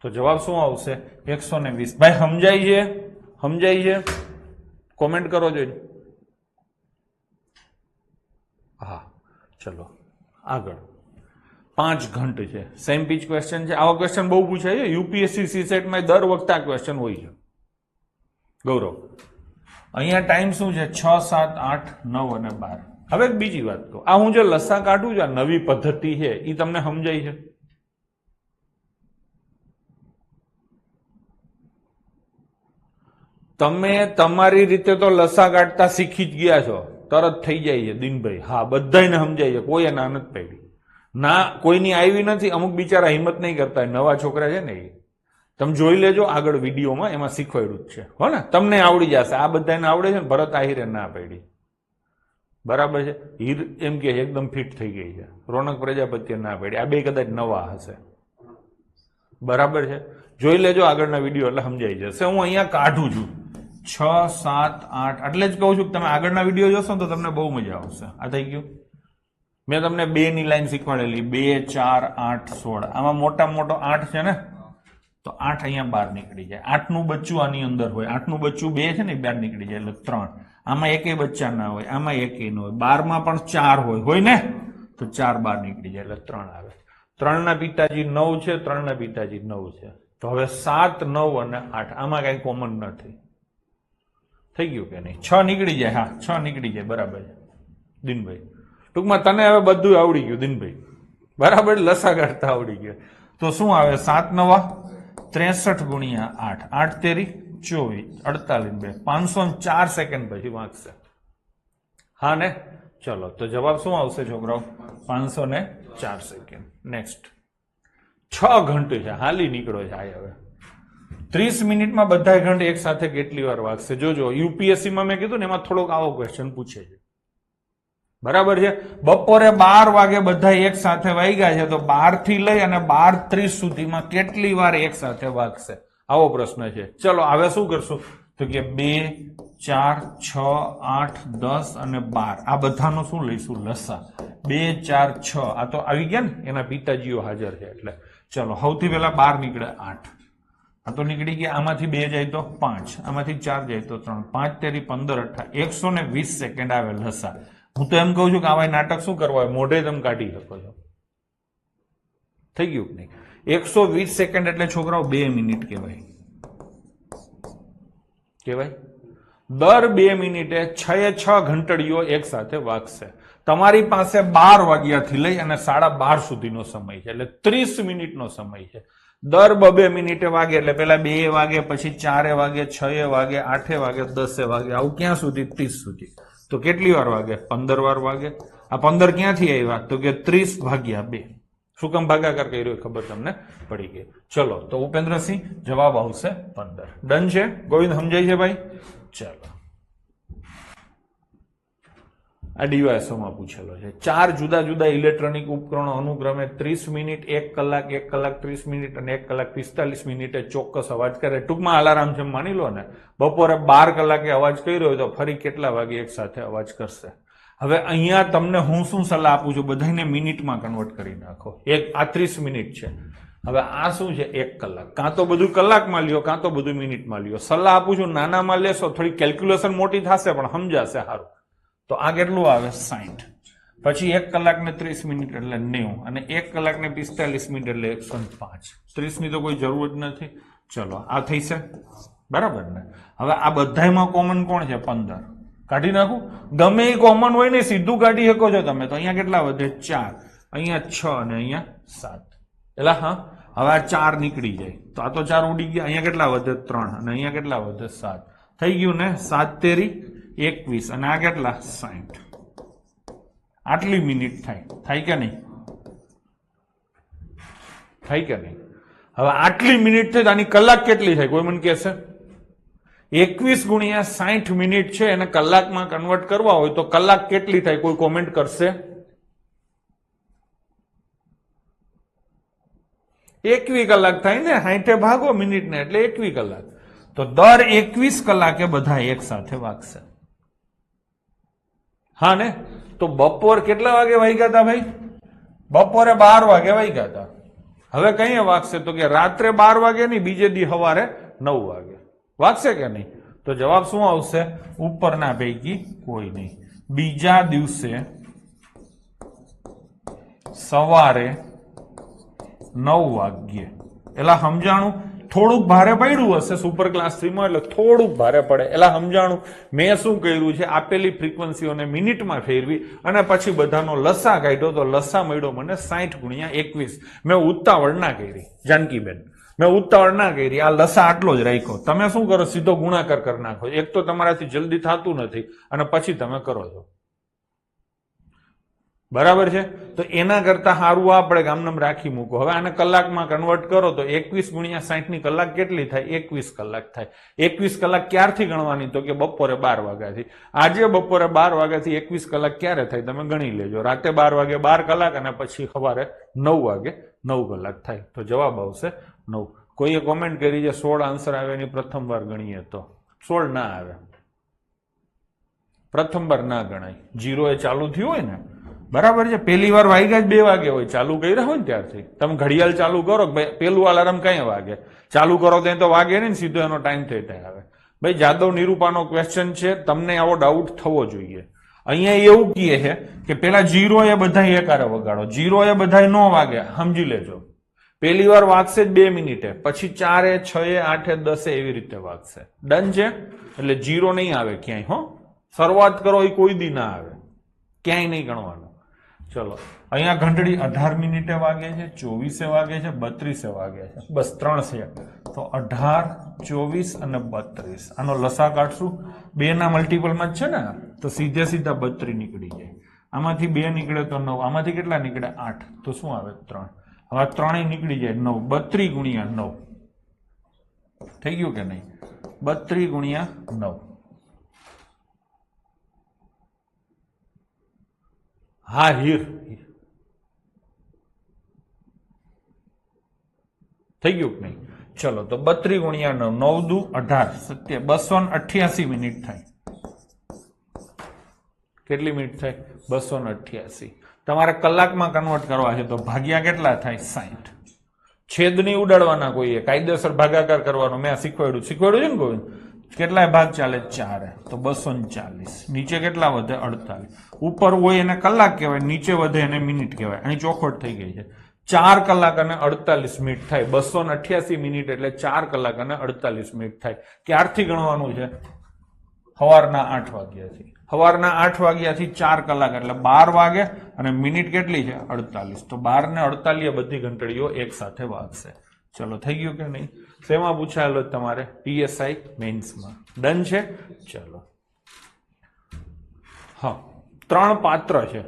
તો જવાબ શું આવશે? 120. ભાઈ સમજાય છે? સમજાય છે? કોમેન્ટ કરો જોઈ. હા ચલો આગળ. 5 ઘંટ છે, સેમ પીચ ક્વેશ્ચન છે. આવા ક્વેશ્ચન બહુ પૂછાય છે યુપીએસસી સીસેટ માં, દર વખતે આ ક્વેશ્ચન હોય છે. ગૌરવ, અહીંયા ટાઈમ શું છે? 6, 7, 8, 9 અને 12. હવે એક બીજી વાત કહું, આ હું જે લસા કાઢું છું, આ નવી પદ્ધતિ છે, એ તમને સમજાય છે? તમે તમારી રીતે તો લસા કાઢતા શીખી જ ગયા છો, તરત થઈ જાય છે દિનભાઈ. હા બધાને સમજાય છે, કોઈ ના નથી પડી ના, કોઈની આવી નથી. અમુક બિચારા હિંમત નહીં કરતા, નવા છોકરા છે ને એ તમે જોઈ લેજો આગળ વિડીયોમાં, એમાં શીખવાડ્યું જ છે હો ને. તમને આવડી જશે. આ બધાને આવડે છે ને, ભરત આહિરે ના પડી. બરાબર છે. હીર એમ કે એકદમ ફિટ થઈ ગઈ છે, રોનક પ્રજાપતિ ના પડી. આ બે કદાચ નવા હશે. બરાબર છે. જોઈ લેજો આગળના વિડીયો એટલે સમજાઈ જશે. હું અહીંયા કાઢું છું 6, 7, 8 એટલે જ કહું છું કે તમે આગળના વિડીયો જોશો તો તમને બહુ મજા આવશે. આ થઈ ગયું. મેં તમને 2 ની લાઈન શીખવાડેલી, 2, 4, 8, 16. આમાં મોટામાં મોટો 8 છે ને, તો 8 અહીંયા બહાર નીકળી જાય. 8 નું બચ્ચું આની અંદર હોય. 8 નું બચ્ચું 2 છે ને, બહાર નીકળી જાય એટલે 3. આમાં એકેય બચ્ચા ના હોય, આમાં એકેય ન હોય. 12 માં પણ 4 હોય ને, તો 4 બહાર નીકળી જાય એટલે 3 આવે. 3 ના પિતાજી 9 છે, 3 ના પિતાજી 9 છે. તો હવે 7, 9 અને 8 આમાં કઈ કોમન નથી. થઈ ગયું કે નહીં? 6 નીકળી જાય. હા 6 નીકળી જાય. બરાબર છે દિનભાઈ. ટૂંકમાં તને હવે બધું આવડી ગયું દિનભાઈ. બરાબર, લસા કાઢતા આવડી ગયું. તો શું આવે? 7, 9, 63 ગુણ્યા 8, 8 તેરી 24, 48, 504 સેકન્ડ પછી વાંચશે. હા ને? ચલો તો જવાબ શું આવશે છોકરાઓ? 504 સેકન્ડ. નેક્સ્ટ. 6 ઘંટ છે, હાલી નીકળો છે. હવે 30 મિનિટમાં બધા ઘંટ એક સાથે કેટલી વાર વાગશે? જોજો, યુપીએસસી માં મેં કીધું ને એમાં થોડોક આવો ક્વેશ્ચન પૂછે છે. બરાબર છે. બપોરે 12 વાગે બધા એક સાથે વાગ્યા છે, તો 12 થી લઈ અને 12:30 સુધીમાં કેટલી વાર એક સાથે વાગશે? આવો પ્રશ્ન છે. ચલો હવે શું કરશું? તો કે 2, 4, 6, 8, 10 અને 12 આ બધાનો શું લઈશું? લસા. 2, 4, 6 આ તો આવી ગયા ને, એના પિતાજીઓ હાજર છે એટલે. ચલો સૌથી પહેલા 12 નીકળે 8, આ તો નીકળી ગયા. આમાંથી 2 જાય તો 5, આમાંથી 4 જાય તો 3, 5 તેરી 15, 18, 120 સેકન્ડ આવે લસા. હું તો એમ કહું છું કે આવા નાટક શું કરવા હોય, મોઢે તમે કાઢી શકો છો. થઈ ગયું કે નહીં? 120 સેકન્ડ એટલે છોકરાઓ 2 મિનિટ કહેવાય. કહેવાય. દર 2 મિનિટે 6 ઘંટડીઓ એક સાથે વાગશે. તમારી પાસે 12 વાગ્યાથી લઈ અને 12:30 સુધીનો સમય છે, એટલે 30 મિનિટનો સમય છે. દર 2 મિનિટે વાગે એટલે પેલા 2 વાગે, પછી 4 વાગે, 6 વાગે, 8 વાગે, 10 વાગે, આવું ક્યાં સુધી? 30 સુધી. તો કેટલી વાર વાગે? 15 વાર વાગે. આ 15 ક્યાંથી આવ્યા? તો કે 30 ભાગ્યા 2. શું કામ ભાગાકાર કર્યો ખબર તમને પડી ગઈ. ચલો તો ઉપેન્દ્રસિંહ જવાબ આવશે 15. ડન છે? ગોવિંદ સમજાય છે ભાઈ? ચલો આ ડિવાઇસોમાં પૂછેલો છે. 4 જુદા જુદા ઇલેક્ટ્રોનિક ઉપકરણો અનુક્રમે 30 મિનિટ, 1 કલાક, 1 કલાક 30 મિનિટ અને 1 કલાક 45 મિનિટે ચોક્કસ અવાજ કરે. ટૂંકમાં અલાર્મ જેમ માની લો ને, બપોરે 12 કલાકે અવાજ કર્યો હોય તો ફરી કેટલા વાગે એક સાથે અવાજ કરશે. હવે અહીંયા તમને હું શું સલાહ આપું છું, બધાને મિનિટમાં કન્વર્ટ કરી નાખો. આ 30 મિનિટ છે. હવે આ શું છે? 1 કલાક. કાં તો બધું કલાકમાં લ્યો, કાં તો બધું મિનિટમાં લ્યો. સલાહ આપું છું નાનામાં લેશો, થોડી કેલ્ક્યુલેશન મોટી થશે પણ સમજાશે સારું. તો આ કેટલું આવે? 60. પછી 1 કલાક ને 30 મિનિટ એટલે 90 અને 1 કલાક ને 45 મિનિટ એટલે 105. 30 ની તો કોઈ જરૂર જ નથી. ચલો આ થઈ છે બરાબર ને. હવે આ બધામાં કોમન કોણ છે? 15. કાઢી નાખું. ગમે એ કોમન હોય ને સીધું કાઢી શકો છો તમે. તો અહીંયા કેટલા વધે? 4. અહીંયા 6 અને અહીંયા 7. એટલે હા, હવે આ 4 નીકળી જાય તો આ તો 4 ઉડી ગયા. અહીંયા કેટલા વધે? 3 અને અહીંયા કેટલા વધે? 7. થઈ ગયું ને. 7 તેરી 21 અને આ કેટલા? 60. આટલી મિનિટ થાય કે નહીં? થાય કે નહીં? હવે આટલી મિનિટ થાય તો આની કલાક કેટલી થાય? કોઈ મને કહેશે? 21 ગુણ્યા 60 મિનિટ છે એને કલાકમાં કન્વર્ટ કરવા હોય તો કલાક કેટલી થાય? કોઈ કોમેન્ટ કરશે? 21 કલાક થાય ને. 60 ભાગો મિનિટ ને એટલે 21 કલાક. તો દર 21 કલાકે બધા એક સાથે વાગશે. હા ને. તો બપોર કેટલા વાગે વાગ્યા હતા ભાઈ? બપોરે 12 વાગે વાગ્યા હતા. હવે કઈ વાગશે? તો કે રાત્રે 12 વાગે નહીં, બીજે દી સવારે 9 વાગે વાગશે કે નહીં? તો જવાબ શું આવશે? ઉપરના પૈકી કોઈ નહીં. બીજા દિવસે સવારે 9 વાગ્યે. એટલે સમજાણું? થોડુંક ભારે પડ્યું હશે સુપર ક્લાસ 3 માં, એટલે થોડુંક ભારે પડે. એટલે સમજાણું મેં શું કર્યું છે? આપેલી ફ્રીક્વન્સીઓને મિનિટમાં ફેરવી અને પછી બધાનો લસા કાઢ્યો તો લસા મળ્યો મને 60 ગુણ્યા 21. મેં ઉતાવળ ના કરી જાનકીબેન, મેં ઉતાવળ ના કરી. આ લસા આટલો જ રાખ્યો. તમે શું કરો? સીધો ગુણાકાર કરી નાખો. એક તો તમારાથી જલ્દી થતું નથી અને પછી તમે કરો છો. બરાબર છે. તો એના કરતા સારું આપણે ગામનામ રાખી મૂકો. હવે આને કલાકમાં કન્વર્ટ કરો તો 21 ગુણ્યા 60 ની કલાક કેટલી થાય? 21 કલાક થાય. 21 કલાક ક્યારથી ગણવાની? તો કે બપોરે 12 વાગ્યાથી. આજે બપોરે 12 વાગ્યાથી 21 કલાક ક્યારે થાય? તમે ગણી લેજો. રાતે 12 વાગે 12 કલાક અને પછી સવારે 9 વાગે 9 કલાક થાય. તો જવાબ આવશે 9. કોઈએ કોમેન્ટ કરી છે 16 આન્સર આવે એની પ્રથમ વાર ગણીએ તો 16 ના આવે. પ્રથમ વાર ના ગણાય. 0 એ ચાલુ થયું હોય ને, બરાબર છે. પહેલી વાર વાગ્યા જ 2 વાગે હોય, ચાલુ કર્યા હોય ને ત્યારથી. તમે ઘડિયાળ ચાલુ કરો, પેલું અલાર્મ કઈ વાગે? ચાલુ કરો તો વાગે નહીં, સીધો એનો ટાઈમ થઈ ત્યાં આવે. ભાઈ જાદવ નિરૂપાનો ક્વેશ્ચન છે, તમને આવો ડાઉટ થવો જોઈએ. અહીંયા એવું કહે છે કે પેલા 0 એ બધા એકારે વગાડો. 0 એ બધા ન વાગે, સમજી લેજો. પહેલી વાર વાગશે જ 2 મિનિટે, પછી 4 6 8 10 એવી રીતે વાગશે. ડન છે. એટલે 0 નહીં આવે ક્યાંય. હો, શરૂઆત કરો એ કોઈ દી ના આવે, ક્યાંય નહીં ગણવાનું. ચલો અહીંયા ઘંટડી 18 મિનિટે વાગે છે, 24 વાગે છે, 32 વાગે છે. બસ 3 છે. તો 18 24 અને 32 આનો લસા કાઢશું. 2 ના મલ્ટીપલમાં જ છે ને, તો સીધે સીધા 32 નીકળી જાય. આમાંથી 2 નીકળે તો 9. આમાંથી કેટલા નીકળે? 8. તો શું આવે? 3. હવે 3 નીકળી જાય 9. 32 ગુણ્યા 9 થઈ ગયું કે નહીં? 32 ગુણ્યા 9. હા હીર થઈ ગયું કે નહીં? ચલો તો 32 ગુણ્યા 9, 9 દુ 18, 288 મિનિટ થાય. કેટલી મિનિટ થાય? 288. તમારે કલાકમાં કન્વર્ટ કરવા છે તો ભાગ્યા કેટલા થાય? 60. છેદ નહીં ઉડાડવાના કોઈએ, કાયદેસર ભાગાકાર કરવાનો. મેં શીખવાડ્યું છે ને કોઈ? કેટલાય ભાગ ચાલે? 4. તો 240. નીચે કેટલા વધે? 48. ઉપર હોય એને કલાક કહેવાય, નીચે વધે એને મિનિટ કહેવાય. અહીં ચોખવટ થઈ ગઈ છે. 4 કલાક અને 48 મિનિટ થાય. 288 મિનિટ એટલે 4 કલાક અને 48 મિનિટ થાય. ક્યારથી ગણવાનું છે? સવારના 8 વાગ્યાથી. સવારના 8 વાગ્યાથી 4 કલાક એટલે 12 વાગે અને મિનિટ કેટલી છે? 48. તો 12 ને 48 બધી ઘંટડીઓ એક સાથે વાગશે. ચલો થઈ ગયું કે નહીં? શેમાં પૂછાયેલો તમારે? PSI મેઇન્સમાં. ડન છે. ચલો હા, 3 પાત્ર છે.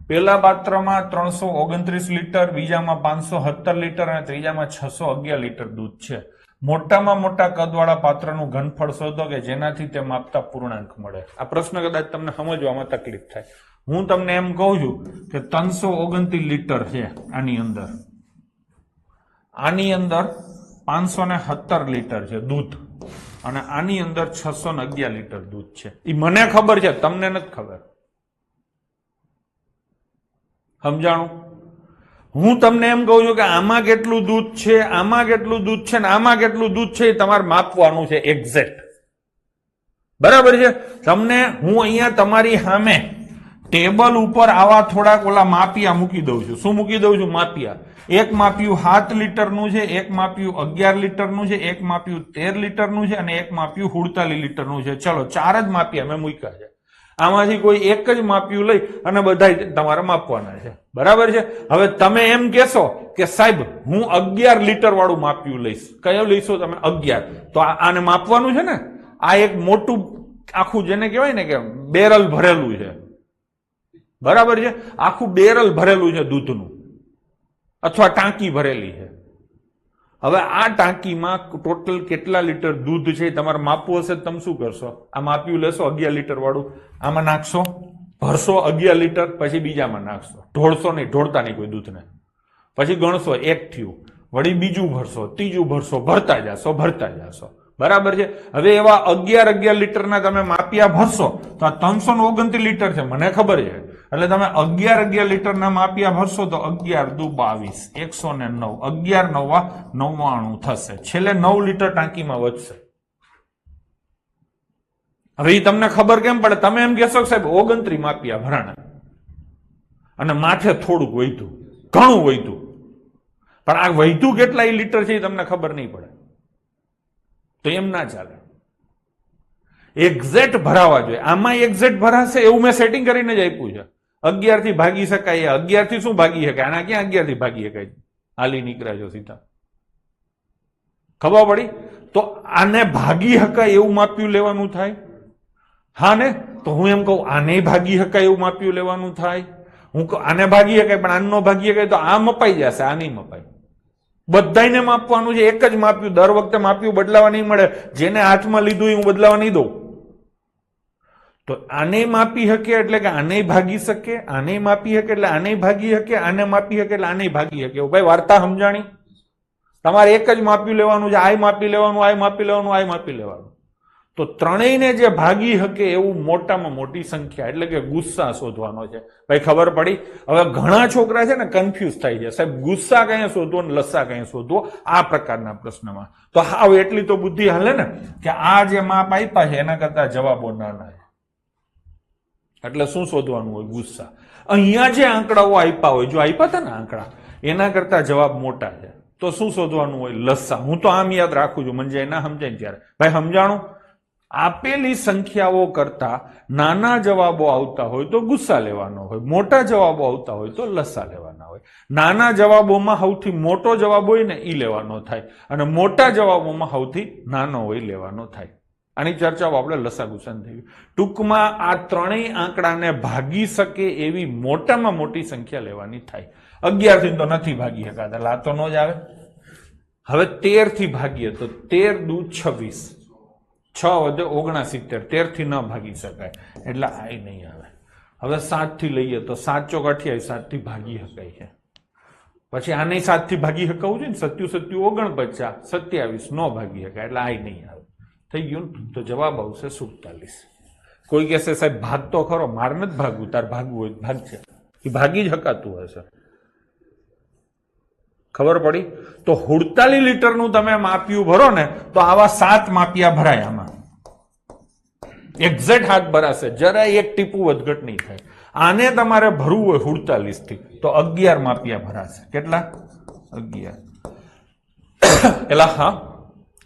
પહેલા પાત્રમાં 329 લીટર, બીજામાં 517 લીટર અને ત્રીજામાં 611 લીટર દૂધ છે. મોટામાં મોટા કદવાળા પાત્રનું ઘનફળ શોધો કે જેનાથી તે માપતા પૂર્ણાંક મળે. આ પ્રશ્ન કદાચ તમને સમજવામાં તકલીફ થાય. હું તમને એમ કહું છું કે 329 લીટર છે આની અંદર 517 લીટર છે દૂધ અને આની અંદર 611 લીટર દૂધ છે. એ મને ખબર છે, તમને નથી ખબર. સમજાણું? હું તમને એમ કહું છું કે આમાં કેટલું દૂધ છે, આમાં કેટલું દૂધ છે ને આમાં કેટલું દૂધ છે એ તમારે માપવાનું છે એક્ઝેક્ટ. બરાબર છે? તમને હું અહીંયા તમારી સામે ટેબલ ઉપર આવા થોડાક ઓલા માપિયા મૂકી દઉં છું. શું મૂકી દઉં છું? માપિયા. એક માપિયું 7 લીટરનું છે, એક માપિયું 11 લીટરનું છે, એક માપિયું 13 લીટરનું છે અને એક માપિયું 47 લીટરનું છે. ચલો 4 જ માપિયા મેં મૂક્યા છે. આમાંથી કોઈ એક જ માપિયું લઈ અને બધા તમારે માપવાના છે. બરાબર છે? હવે તમે એમ કહેશો કે સાહેબ હું 11 લીટર વાળું માપિયું લઈશ. કયું લઈશો તમે? 11. તો આને માપવાનું છે ને. આ એક મોટું આખું જેને કહેવાય ને કે બેરલ ભરેલું છે. બરાબર છે? આખું બેરલ ભરેલું છે દૂધનું અથવા ટાંકી ભરેલી છે. હવે આ ટાંકીમાં ટોટલ કેટલા લીટર દૂધ છે તમારે માપવું હશે. તમે શું કરશો? આ માપ્યું લેશો 11 લીટર વાળું, આમાં નાખશો, ભરશો 11 લીટર, પછી બીજામાં નાખશો. ઢોળશો નહીં, ઢોળતા નહીં કોઈ દૂધને. પછી ગણશો 1 થયું, વળી બીજું ભરશો, ત્રીજું ભરશો, ભરતા જશો. બરાબર છે? હવે એવા 11 લીટરના તમે માપિયા ભરશો તો આ 329 લીટર છે, મને ખબર છે. એટલે તમે 11 લીટરના માપિયા ભરશો તો 11 દુ 22, 109, 11 નવા 99 થશે. છેલ્લે 9 લીટર ટાંકીમાં વધશે. હવે એ તમને ખબર કેમ પડે? તમે એમ કહેશો સાહેબ 29 માપિયા ભરાણા અને માથે થોડુંક વહીતું, ઘણું વહીતું, પણ આ વહીતું કેટલા એ લીટર છે એ તમને ખબર નહીં પડે. તો એમ ના ચાલે. એક્ઝેક્ટ ભરાવા જોઈએ. આમાં એક્ઝેક્ટ ભરાશે એવું મેં સેટિંગ કરીને જ આપ્યું છે. 11 થી ભાગી શકાય. 11 થી શું ભાગી શકાય? આના ક્યાં 11 થી ભાગી શકાય? હાલી નીકળ્યા છો સીધા. ખબર પડી? તો આને ભાગી શકાય એવું માપ્યું લેવાનું થાય. હા ને? તો હું એમ કહું આને ભાગી શકાય એવું માપ્યું લેવાનું થાય. હું આને ભાગી શકાય પણ આનો ભાગી શકાય તો આ મપાઈ જશે, આ નહીં મપાય. બધાને માપવાનું છે એક જ માપ્યું. દર વખતે માપ્યું બદલાવા નહીં મળે. જેને હાથમાં લીધું હું બદલાવા નહીં દઉં. તો આને માપી શકે એટલે કે આને ભાગી શકે, આને માપી શકે એટલે આને ભાગી શકે, આને માપી શકે એટલે આને ભાગી શકે. ભાઈ વાર્તા સમજાણી? તમારે એક જ માપ્યું લેવાનું છે. આ માપી લેવાનું, આ માપી લેવાનું, આ માપી લેવાનું. તો ત્રણેયને જે ભાગી શકે એવું મોટામાં મોટી સંખ્યા એટલે કે ગુસ્સા શોધવાનો છે. ભાઈ ખબર પડી? હવે ઘણા છોકરા છે ને કન્ફ્યુઝ થઈ જાય, સાહેબ ગુસ્સા કઈ શોધવો ને લસ્સા કઈ શોધવો આ પ્રકારના પ્રશ્નમાં. તો હા એટલી તો બુદ્ધિ હાલે ને કે આ જે માપ આપ્યા છે એના કરતા જવાબો નાના છે. એટલે શું શોધવાનું હોય? ગુસ્સા. અહીંયા જે આંકડાઓ આપ્યા હોય, જો આપ્યા હતા ને આંકડા, એના કરતા જવાબ મોટા છે તો શું શોધવાનું હોય? લસ્સા. હું તો આમ યાદ રાખું છું, મને ના સમજાય ત્યારે. ભાઈ સમજાણું? આપેલી સંખ્યાઓ કરતા નાના જવાબો આવતા હોય તો ગુસ્સા લેવાનો હોય, મોટા જવાબો આવતા હોય તો લસ્સા લેવાના હોય. નાના જવાબોમાં સૌથી મોટો જવાબ હોય ને એ લેવાનો થાય અને મોટા જવાબોમાં સૌથી નાનો હોય લેવાનો થાય. આની ચર્ચાઓ આપણે લસા ગુસાન થઈ. ટૂંકમાં આ ત્રણેય આંકડાને ભાગી શકે એવી મોટામાં મોટી સંખ્યા લેવાની થાય. 11 થી તો નથી ભાગી શકાતા, લાતો નો જ આવે. હવે 13 થી ભાગીએ તો 13 દુ 26, 6 વધે 69, 13 થી ન ભાગી શકાય એટલે આ નહીં આવે. હવે 7 થી લઈએ તો 7 ચોક 28, 7 થી ભાગી શકાય છે. પછી આને 7 થી ભાગી શકાવું છે ને, 7 7 49, 27 નો ભાગી શકાય એટલે આ નહીં આવે. થઈ ગયું તો જવાબ આવશે 47. કોઈ કહેશે સાહેબ ભાગ તો ખરો, મારે નથી ભાગવું, તાર ભાગવું હોય ભાગ છે, એ ભાગી જ હકાતું હશે. ખબર પડી? તો 47 લીટરનું તમે માપિયું ભરો ને તો આવા 7 માપિયા ભરાય. આમાં એક્ઝેક્ટ હાથ ભરાશે, જરા એક ટીપું વધઘટ નહીં થાય. આને તમારે ભરવું હોય 47 થી તો 11 માપિયા ભરાશે. કેટલા? 11. એલા હા.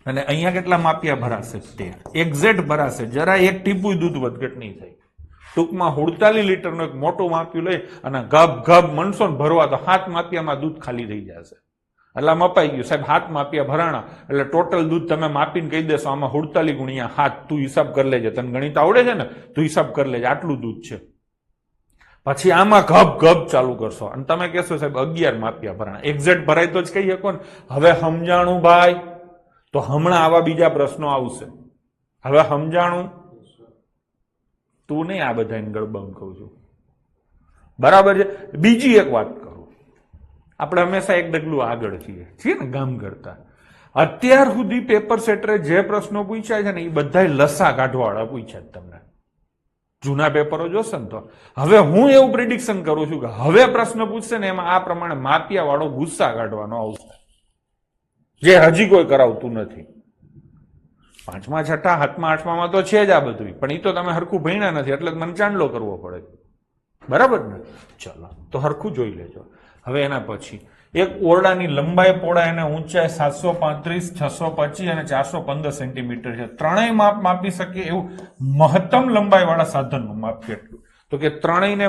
અને અહીંયા કેટલા માપિયા ભરાશે? 13. એક્ઝેક્ટ ભરાશે, જરા એક ટીપું દૂધ વધઘટ નહીં થાય. ટૂંકમાં 47 લીટરનું એક મોટું માપિયું લઈ અને ગબ ગબ મનસો ને ભરવા તો 7 માપિયામાં દૂધ ખાલી થઈ જશે. એટલે મપાઈ ગયું સાહેબ, 7 માપિયા ભરાણા એટલે ટોટલ દૂધ તમે માપીને કહી દેશો આમાં 47 ગુણ્યા 7, તું હિસાબ કરી લેજે, તને ગણિત આવડે છે ને, તું હિસાબ કરી લેજે, આટલું દૂધ છે. પછી આમાં ગબ ગબ ચાલુ કરશો અને તમે કહેશો સાહેબ 11 માપિયા ભરાણા. એક્ઝેક્ટ ભરાય તો જ કહી શકો ને. હવે સમજાણું ભાઈ? તો હમણાં આવા બીજા પ્રશ્નો આવશે. હવે સમજાણું? તું નહીં આ બધા ગળબામ કહું છું, બરાબર છે. બીજી એક વાત કરું, આપણે હંમેશા એક ડગલું આગળ છીએ ને ગામ કરતા. અત્યાર સુધી પેપર સેટરે જે પ્રશ્નો પૂછ્યા છે ને એ બધા લસા કાઢવાવાળા પૂછ્યા તમને. જૂના પેપરો જોશે ને તો હવે હું એવું પ્રિડિક્શન કરું છું કે હવે પ્રશ્ન પૂછશે ને એમાં આ પ્રમાણે માપિયા વાળો ગુસ્સા કાઢવાનો આવશે, જે હજી કોઈ કરાવતું નથી. 5મા 6ઠા 7મા 8મામાં તો છે જ આ બધું, પણ એ તો તમે હરખું ભણ્યા નથી એટલે મને ચાંદલો કરવો પડે, બરાબર ને? ચલો તો હરખું જોઈ લેજો. હવે એના પછી એક ઓરડાની લંબાઈ પહોળાઈ અને ઊંચાઈ 735, 625 અને 415 સેન્ટીમીટર છે. ત્રણેય માપ માપી શકે એવું મહત્તમ લંબાઈ વાળા સાધનનું માપ કેટલું? તો કે ત્રણેયને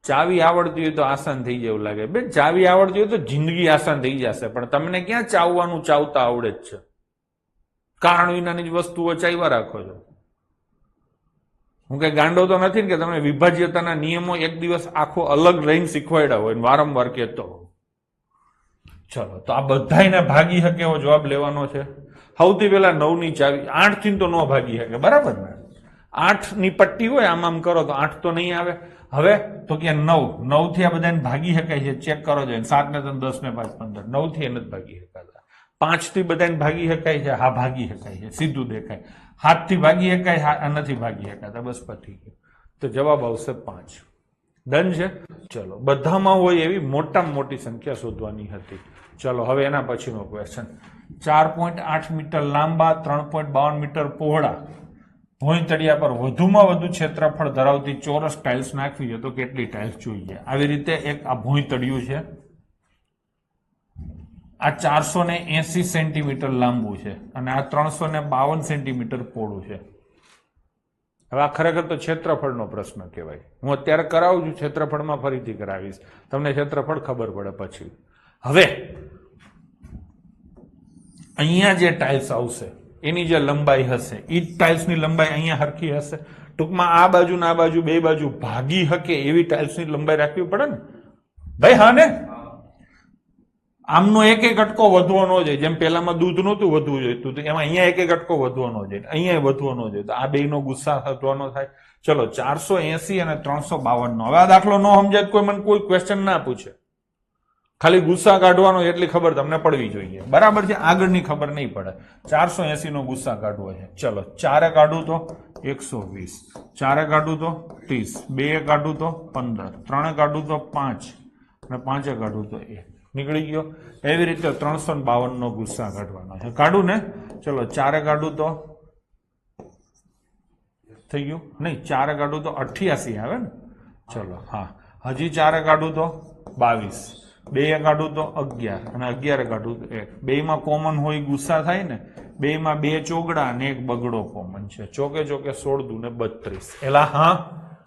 ચાવી આવડતી હોય તો આસાન થઈ જાય એવું લાગે. બેન ચાવી આવડતી હોય તો જિંદગી આસાન થઈ જશે, પણ તમને ક્યાં ચાવવાનું ચાવતા આવડે જ છે? કારણ વિનાની જ વસ્તુઓ ચાવ્યા રાખો છો. હું કઈ ગાંડો તો નથી ને કે તમે વિભાજ્યતાના નિયમો એક દિવસ આખો અલગ લઈને શીખવાડ્યા હોય વારંવાર કહેતો. ચલો તો આ બધાને ભાગી શકે એવો જવાબ લેવાનો છે. સૌથી પહેલા 9ની ચાવી, 8 થી તો ન ભાગી શકે, બરાબર ને? 8 ની પટ્ટી હોય આમ આમ કરો તો 8 તો નહીં આવે. હવે તો કે 9 થી આ બધાને ભાગી શકાય છે, ચેક કરો છો. 7 ને 3 10 ને 5 15, 9 થી નથી ભાગી શકાતા. 5 થી બધાને ભાગી શકાય છે, હા ભાગી શકાય છે, સીધું દેખાય. 7 થી ભાગી શકાય, નથી ભાગી શકાતા, બસ પતી ગયું. તો જવાબ આવશે 5. ડન છે? ચલો બધામાં હોય એવી મોટામાં મોટી સંખ્યા શોધવાની હતી. ચલો હવે એના પછીનો ક્વેશ્ચન. 4.8 મીટર લાંબા, 3.52 મીટર પહોળા ભોંયતળિયા પર વધુમાં વધુ ક્ષેત્રફળ ધરાવતી ચોરસ ટાઇલ્સ નાખવી છે તો કેટલી ટાઇલ્સ જોઈએ? આવી રીતે એક આ ભોંયતળિયું છે, આ 480 સેન્ટીમીટર લાંબુ છે અને આ 352 સેન્ટીમીટર પહોળું છે. હવે આ ખરેખર તો ક્ષેત્રફળનો પ્રશ્ન કહેવાય. હું અત્યારે કરાવું છું, ક્ષેત્રફળમાં ફરીથી કરાવીશ, તમને ક્ષેત્રફળ ખબર પડે પછી. હવે અહીંયા જે ટાઇલ્સ આવશે એની જે લંબાઈ હશે એ ટાઇલ્સની લંબાઈ અહીંયા હરખી હશે. ટૂંકમાં આ બાજુ ના બાજુ બે બાજુ ભાગી શકે એવી ટાઇલ્સની લંબાઈ રાખવી પડે ને ભાઈ? હા ને? આમનો એક એક અટકો વધવો ન જોઈએ. જેમ પેલામાં દૂધ નહોતું વધવું જોઈતું, એમાં અહીંયા એક એક અટકો વધવો ન જોઈએ, અહીંયા વધવો ન જોઈએ. તો આ બેનો ગુસ્સા થવાનો થાય. ચલો 480 અને 352 નો. હવે આ દાખલો ન સમજાય કોઈ મને કોઈ ક્વેશ્ચન ના પૂછે, ખાલી ગુસ્સા કાઢવાનો એટલી ખબર તમને પડવી જોઈએ, બરાબર છે? આગળની ખબર નહીં પડે. 480 નો ગુસ્સા કાઢવો છે. ચલો 4 કાઢું તો 120, 4 કાઢું તો 30, 2 કાઢું તો 15, 3 કાઢું તો 5 અને 5 કાઢું તો 1. નીકળી ગયો. એવી રીતે 352 નો ગુસ્સા કાઢવાનો છે. કાઢું ને? ચલો 4 કાઢું તો થઈ ગયું નહીં, 4 કાઢું તો 88 આવે ને? ચલો હા, હજી 4 કાઢું તો 22, 2 કાઢું તો 11 અને 11 કાઢું તો 1. બેમાં કોમન હોય ગુસ્સા થાય ને, બેમાં 2 ચોગડા અને 1 બગડો કોમન છે. ચોકે ચોકે 16 દુ ને 32. એલા હા,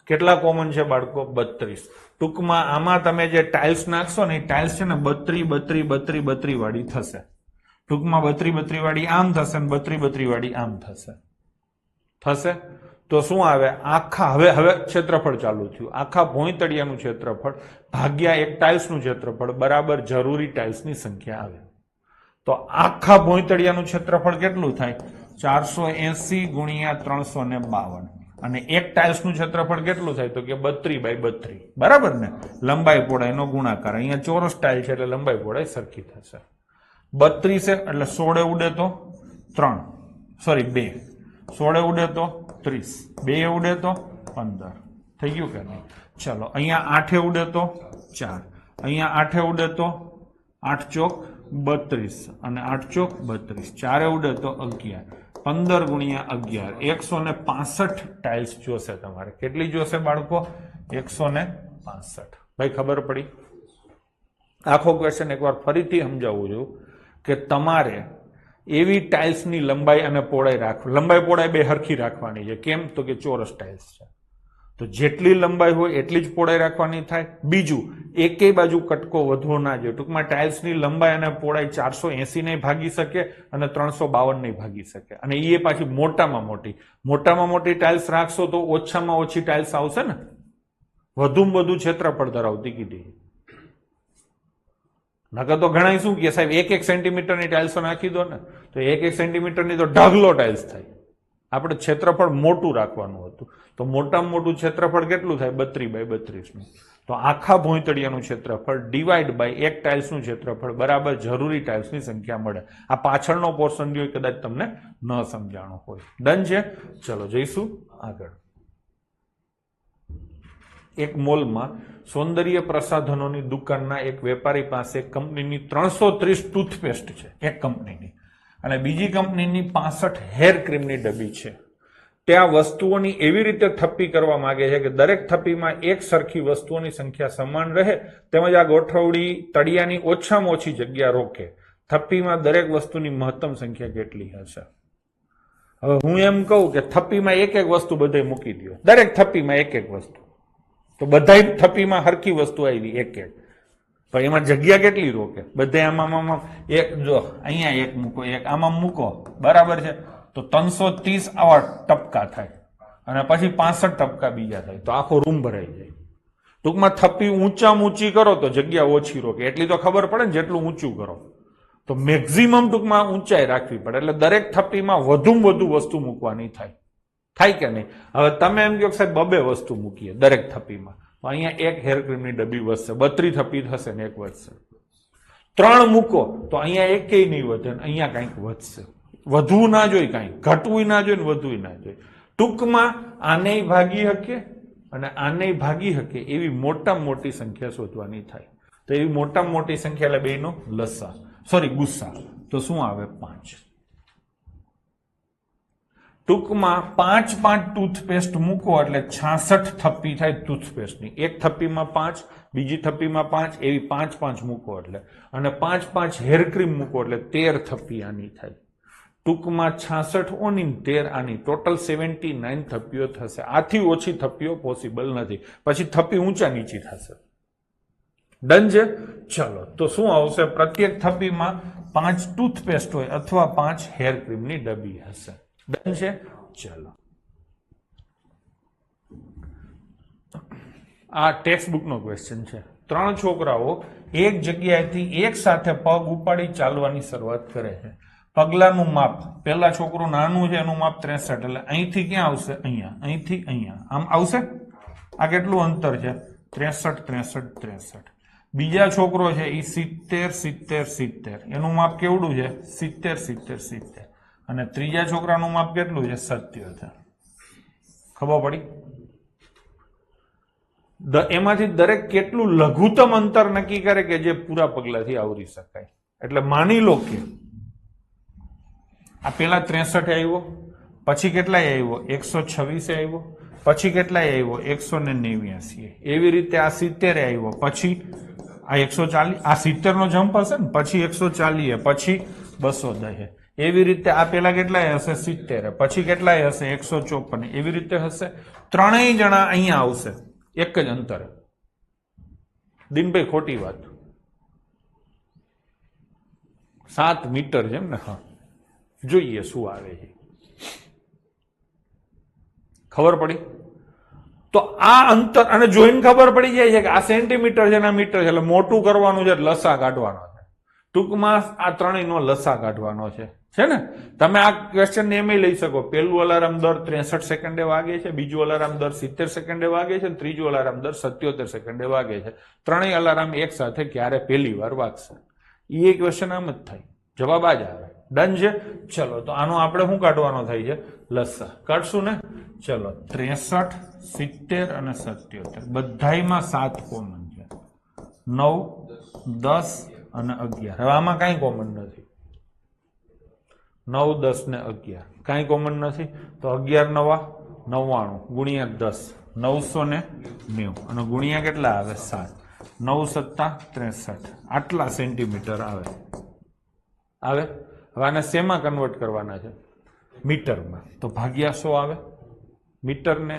કેટલા કોમન છે બાળકો? 32. ટૂંકમાં આમાં તમે જે ટાઇલ્સ નાખશો ને એ ટાઇલ્સ છે ને 32 32 32 32 વાળી થશે. ટૂંકમાં 32 32 વાળી આમ થશે ને 32 32 વાળી આમ થશે. થશે તો શું આવે? આખા હવે ક્ષેત્રફળ ચાલુ થયું. આખા ભોંયતળિયાનું ક્ષેત્રફળ ભાગ્યા એક ટાઇલ્સનું ક્ષેત્રફળ બરાબર જરૂરી ટાઇલ્સની સંખ્યા આવે. તો આખા ભોંયતળિયાનું ક્ષેત્રફળ કેટલું થાય? 480 ગુણ્યા 352. અને એક ટાઇલ્સનું ક્ષેત્રફળ કેટલું થાય? તો કે 32 બાય 32, બરાબર ને? લંબાઈ પહોળાઈનો ગુણાકાર. અહીંયા ચોરસ ટાઇલ છે એટલે લંબાઈ પહોળાઈ સરખી થશે. 32 એટલે 16 ઉડે તો 3, સોરી 2, 16 ઉડે તો 30, 2 ઉડે તો 15. થઈ ગયું કે નહીં? ચલો અહીંયા 8 ઉડે તો 4, અહીંયા 8 ઉડે તો 8 ચોક 32 અને 8 ચોક 32, 4 ઉડે તો 11, 15 ગુણ્યા 11, 165 ટાઇલ્સ જોશે તમારે. કેટલી જોશે બાળકો? 165. ભાઈ ખબર પડી? આખો ક્વેશ્ચન એકવાર ફરીથી સમજાવું છું કે તમારે એવી ટાઇલ્સની લંબાઈ અને પહોળાઈ લંબાઈ પહોળાઈ બે હરખી રાખવાની છે. કેમ? તો કે ચોરસ ટાઇલ્સ છે તો જેટલી લંબાઈ હોય એટલી જ પહોળાઈ રાખવાની થાય. બીજું, એકેય બાજુ કટકો વધવો ના જોઈએ. ટૂંકમાં ટાઇલ્સની લંબાઈ અને પહોળાઈ 480 ને ભાગી શકે અને 352 ને ભાગી શકે. અને એ પાછી મોટામાં મોટી ટાઇલ્સ રાખશો તો ઓછામાં ઓછી ટાઇલ્સ આવશે ને, વધુમાં વધુ ક્ષેત્રફળ ધરાવતી કીધી. નકર તો ઘણા શું કે સાહેબ 1-1 સેન્ટીમીટરની ટાઇલ્સો નાખી દો ને, તો 1-1 સેન્ટીમીટરની તો ઢગલો ટાઇલ્સ થાય. આપણે ક્ષેત્રફળ મોટું રાખવાનું હતું, તો મોટામાં મોટું ક્ષેત્રફળ કેટલું થાય? 32 × 32 નું. તો આખા ભોંયતળિયાનું ક્ષેત્રફળ ડિવાઈડ બાય એક ટાઇલ્સનું ક્ષેત્રફળ બરાબર જરૂરી ટાઇલ્સની સંખ્યા મળે. આ પાછળનો પોર્શન જો કદાચ તમને ન સમજાણો હોય. ડન છે? ચલો જઈશું આગળ. એક મોલમાં સૌંદર્ય પ્રસાધનોની દુકાનના એક વેપારી પાસે કંપનીની 330 ટૂથપેસ્ટ છે, એક કંપનીની, અને બીજી કંપનીની 65 હેર ક્રીમની ડબ્બી છે. તે આ વસ્તુઓની એવી રીતે થપ્પી કરવા માંગે છે કે દરેક થપ્પીમાં એક સરખી વસ્તુઓની સંખ્યા સમાન રહે, તેમજ આ ગોઠવણી તળિયાની ઓછામાં ઓછી જગ્યા રોકે. થપ્પીમાં દરેક વસ્તુની મહત્તમ સંખ્યા કેટલી હશે? હવે હું એમ કહું કે થપ્પીમાં એક એક વસ્તુ બધે મૂકી દો, દરેક થપ્પીમાં એક એક વસ્તુ, તો બધા થપ્પીમાં હરખી વસ્તુ આવી એક એક, પણ એમાં જગ્યા કેટલી રોકે? બધે આમાં એક, જો અહીંયા એક મૂકો, એક આમાં મૂકો, બરાબર છે, તો 330 આવા ટપકા થાય, અને પછી 65 ટપકા બીજા થાય, તો આખો રૂમ ભરાઈ જાય. ટૂંકમાં થપ્પી ઊંચામાં ઊંચી કરો તો જગ્યા ઓછી રોકે, એટલી તો ખબર પડે ને, જેટલું ઊંચું કરો તો મેક્સિમમ ટૂંકમાં ઊંચાઈ રાખવી પડે, એટલે દરેક થપ્પીમાં વધુમાં વધુ વસ્તુ મૂકવાની થાય કે નહીં? હવે તમે એમ કહો સાહેબ 2 વસ્તુ મૂકીએ દરેક થપ્પીમાં, તો અહીંયા એક હેર ક્રીમની ડબ્બી વધશે, 32 થપ્પી થશે ને એક વધશે. 3 મૂકો તો અહીંયા એકેય નહીં વધે, અહીંયા કંઈક વધશે. વધવું ના જોઈએ, કાંઈ ઘટવું ના જોઈએ, વધવું ના જોઈએ. ટૂંકમાં આને ભાગી શકે અને આને ભાગી શકે એવી મોટામાં મોટી સંખ્યા શોધવાની થાય. તો એવી મોટામાં મોટી સંખ્યા એટલે બેનો લસા, સોરી ગુસ્સા, તો શું આવે? 5. ટૂંકમાં 5 ટૂથપેસ્ટ મૂકો એટલે 66 થપ્પી થાય ટૂથપેસ્ટની. એક થપ્પીમાં 5, બીજી થપ્પીમાં 5, એવી 5 મૂકો એટલે, અને 5 હેર ક્રીમ મૂકો એટલે 13 થપ્પી આની થાય. ટૂંકમાં 66 ઓની 13 આની, ટોટલ 79 થપ્પીઓ થશે. આથી ઓછી થપ્પીઓ પોસિબલ નથી, પછી થપ્પી ઊંચા નીચી થશે. ડન છે? ચલો તો શું આવશે? પ્રત્યેક થપ્પીમાં 5 ટૂથપેસ્ટ હોય અથવા 5 હેર ક્રીમની ડબ્બી હશે. ડન છે? ચલો, આ ટેક્સ્ટ બુકનો ક્વેશ્ચન છે. 3 છોકરાઓ એક જગ્યાએથી એક સાથે પગ ઉપાડી ચાલવાની શરૂઆત કરે છે. પગલાનું માપ, પેલા છોકરો નાનું છે એનું માપ 63, એટલે અહીંથી ક્યાં આવશે? અહીંયા, અહીંથી અહીંયા આમ આવશે. આ કેટલું અંતર છે? 63. બીજા છોકરો છે એ 70, એનું માપ કેવડું છે? 70. અને ત્રીજા છોકરાનું માપ કેટલું છે? 70. ખબર પડી? એમાંથી દરેક કેટલું લઘુત્તમ અંતર નક્કી કરે કે જે પૂરા પગલાથી આવરી શકાય. એટલે માની લો કે આ પેલા 63 આવ્યો, પછી કેટલાય આવ્યો? 126 આવ્યો, પછી કેટલાય આવ્યો? 189. એવી રીતે આ 70 આવ્યો, પછી આ 140, આ 70 નો જમ્પ હશે ને, પછી 140, પછી 210. એવી રીતે આ પેલા કેટલાય હશે? 70, પછી કેટલાય હશે? 154. એવી રીતે હશે. ત્રણેય જણા અહીંયા આવશે એક જ અંતરે. દિનભાઈ ખોટી વાત? 7 મીટર છે એમ ને? હા, જોઈએ શું આવે છે. ખબર પડી? તો આ અંતર, અને જોઈને ખબર પડી જાય છે કે આ સેન્ટીમીટર છે ને આ મીટર છે, એટલે મોટું કરવાનું છે, લસા કાઢવાનો છે. ટૂંકમાં આ ત્રણેયનો લસા કાઢવાનો છે ને? તમે આ ક્વેશ્ચન એમ લઈ શકો, પેલું અલાર્મ દર 63 સેકન્ડે વાગે છે, બીજું અલાર્મ દર 70 સેકન્ડે વાગે છે, ત્રીજું અલાર્મ દર 77 સેકન્ડે વાગે છે. ત્રણેય અલાર્મ એક સાથે ક્યારે પહેલી વાર વાગશે? એ ક્વેશ્ચન આમ જ થાય, જવાબ આ જ આવે. ડન છે? ચલો તો આનો આપણે શું કાઢવાનો થાય છે? લસા કાઢશું ને? ચલો 63, 70 અને 77 બધાયમાં 7 કોમન છે. 9, 10 અને 11. હવે આમાં કઈ કોમન નથી. 9, 10 ને 11 કઈ કોમન નથી, તો 11 નવા 99 ગુણ્યા 10 990, અને ગુણ્યા કેટલા આવે? 7. 9 સત્તા 63, આટલા સેન્ટીમીટર આવે. હવે આને શેમાં કન્વર્ટ કરવાના છે? મીટરમાં. તો ભાગ્યા 100 આવે. મીટરને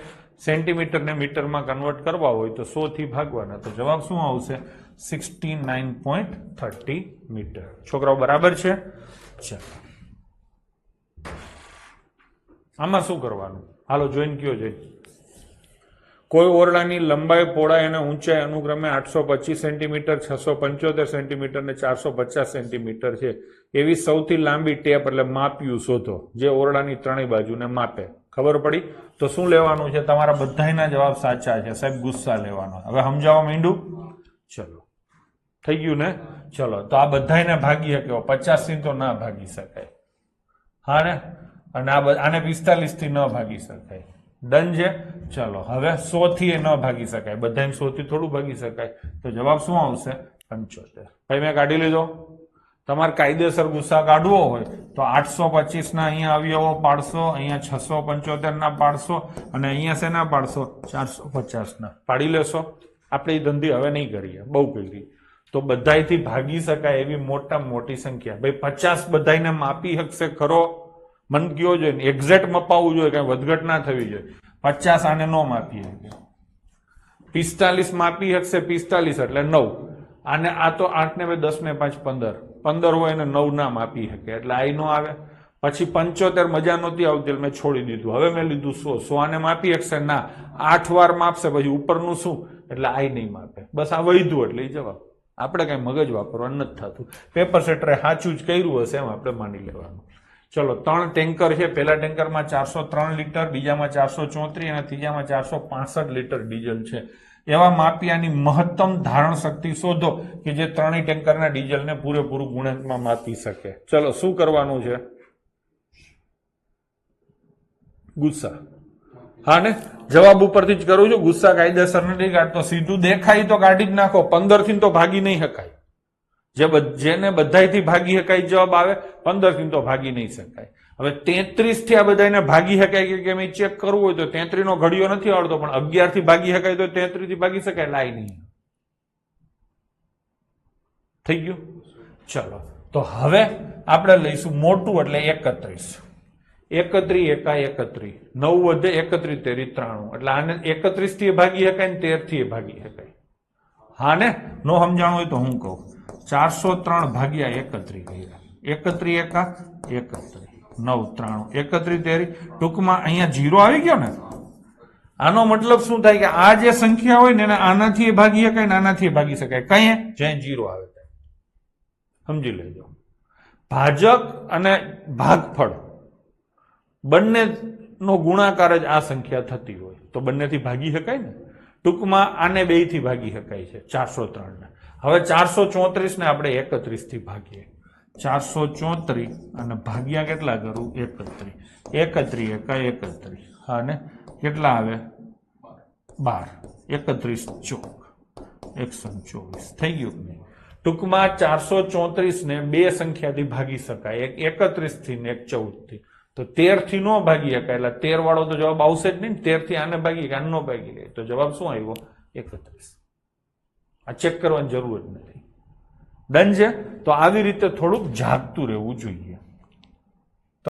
સેન્ટીમીટરને મીટરમાં કન્વર્ટ કરવા હોય તો 100 થી ભાગવાના. તો જવાબ શું આવશે? 69.30 મીટર. છોકરાઓ બરાબર છે? ચાલો, આમાં શું કરવાનું? હાલો જોઈને કયો જઈ. કોઈ ઓરડાની લંબાઈ પહોળાઈ અને ઊંચાઈ અનુક્રમે 825 સેન્ટીમીટર 675 સેન્ટીમીટર ને 450 સેન્ટીમીટર છે એવી સૌથી લાંબી ટેપ એટલે માપ્યું શોધો જે ઓરડાની ત્રણેય બાજુને માપે. ખબર પડી? તો શું લેવાનું છે? તમારા બધાયના જવાબ સાચા છે સાહેબ, ગુસ્સા લેવાનો. હવે સમજાવવા માંડ્યું? ચલો થઈ ગયું ને? ચલો તો આ બધાયને ભાગી શક્યો, 50 થી તો ના ભાગી શકાય. હા ને? અને આને 45 થી ન ભાગી શકાય. ડન છે? ચલો હવે 100 થી ન ભાગી શકાય, બધાને 100 થી થોડું ભાગી શકાય. તો જવાબ શું આવશે? 75. ભાઈ મેં કાઢી લીધો. તમારે કાયદેસર ગુસ્સા કાઢવો હોય તો 825 ના અહીંયા અવયવો પાડશો, અહીંયા 675 ના પાડશો અને અહીંયા શેના પાડશો? 450 ના પાડી લેશો. આપણે એ ધંધી હવે નહીં કરીએ, બહુ કરી. તો બધાયથી ભાગી શકાય એવી મોટામાં મોટી સંખ્યા. ભાઈ 50 બધાયને માપી શકશે ખરો? મન કયો જોઈએ ને, એક્ઝેક્ટ મપાવવું જોઈએ, કઈ વધઘટ ના થવી જોઈએ. 50 આને નો માપી શકે. 45 માપી શકશે, 45 એટલે 9. આને આ તો 8 ને 2 10 ને 5 15. 15 હોય ને 9 ના માપી શકે એટલે આ નો આવે. પછી 75 મજા નહોતી આવતી એટલે મેં છોડી દીધું. હવે મેં લીધું 100. 100 આને માપી શકશે ના, 8 વાર માપશે પછી ઉપરનું શું એટલે આ નહીં માપે. બસ આ વૈધું એટલે એ જવાબ. આપણે કઈ મગજ વાપરવાનું નથી થતું. પેપર સેટરે સાચું જ કર્યું હશે એમ આપણે માની લેવાનું. ચલો 3 ટેન્કર છે. પહેલા ટેન્કરમાં 403 લીટર, બીજામાં 434 અને ત્રીજામાં 465 લીટર ડીઝલ છે. એવા માપિયાની મહત્તમ ધારણ શક્તિ શોધો કે જે ત્રણેય ટેન્કરના ડીઝલને પૂરેપૂરું ગુણાંકમાં માપી શકે. ચલો શું કરવાનું છે? ગુસ્સા. હા ને? જવાબ ઉપરથી જ કરું છું. ગુસ્સા કાયદેસર નથી કાઢતો, સીધું દેખાય તો કાઢી જ નાખો. 15 થી તો ભાગી નહીં શકાય. જેને બધાયથી ભાગી શકાય જવાબ આવે, 15 થી તો ભાગી નહીં શકાય. હવે 33 થી આ બધાને ભાગી શકાય કે કેમ એ ચેક કરવું હોય તો 33 નો ઘડિયો નથી આવડતો, પણ 11 થી ભાગી શકાય તો 33 થી ભાગી શકાય. લાઈ નહીં. થઈ ગયું? ચલો તો હવે આપણે લઈશું મોટું એટલે 31. 31 એકા 31, 9 વધે 31 તેરી 93 એટલે આને 31 થી ભાગી શકાય ને 13 થી ભાગી શકાય. હા ને? નો સમજાણું હોય તો હું કહું. 403 ભાગ્યા 31 કર્યા. 31 એકા 31, 9 93, 31 તેરી. ટૂંકમાં અહીંયા 0 આવી ગયો ને. આનો મતલબ શું થાય કે આ જે સંખ્યા હોય ને એને આનાથી ભાગી શકાય ને આનાથી ભાગી શકાય. કઈ જ્યાં 0 આવે સમજી લેજો. ભાજક અને ભાગફળ બંને નો ગુણાકાર જ આ સંખ્યા થતી હોય તો બંનેથી ભાગી શકાય ને. ટૂંકમાં આને 2 થી ભાગી શકાય છે 403 ને. હવે 434 ને આપણે 31 થી ભાગીએ. 434 અને ભાગ્યા કેટલા કરું? 31. 31 એકા 31. હા ને? કેટલા આવે? 12. 31 ચોક 124. થઈ ગયું નહીં? ટૂંકમાં 434 ને 2 સંખ્યાથી ભાગી શકાય, એક 31 થી ને એક 14 થી. તો 13 થી નો ભાગી શકાય એટલે 13 વાળો તો જવાબ આવશે જ નહીં. 13 થી આને ભાગી આને નો ભાગી ગઈ તો જવાબ શું આવ્યો? 31. આ ચેક કરવાની જરૂર જ નથી. ડન છે? તો આવી રીતે થોડુંક જાગતું રહેવું જોઈએ.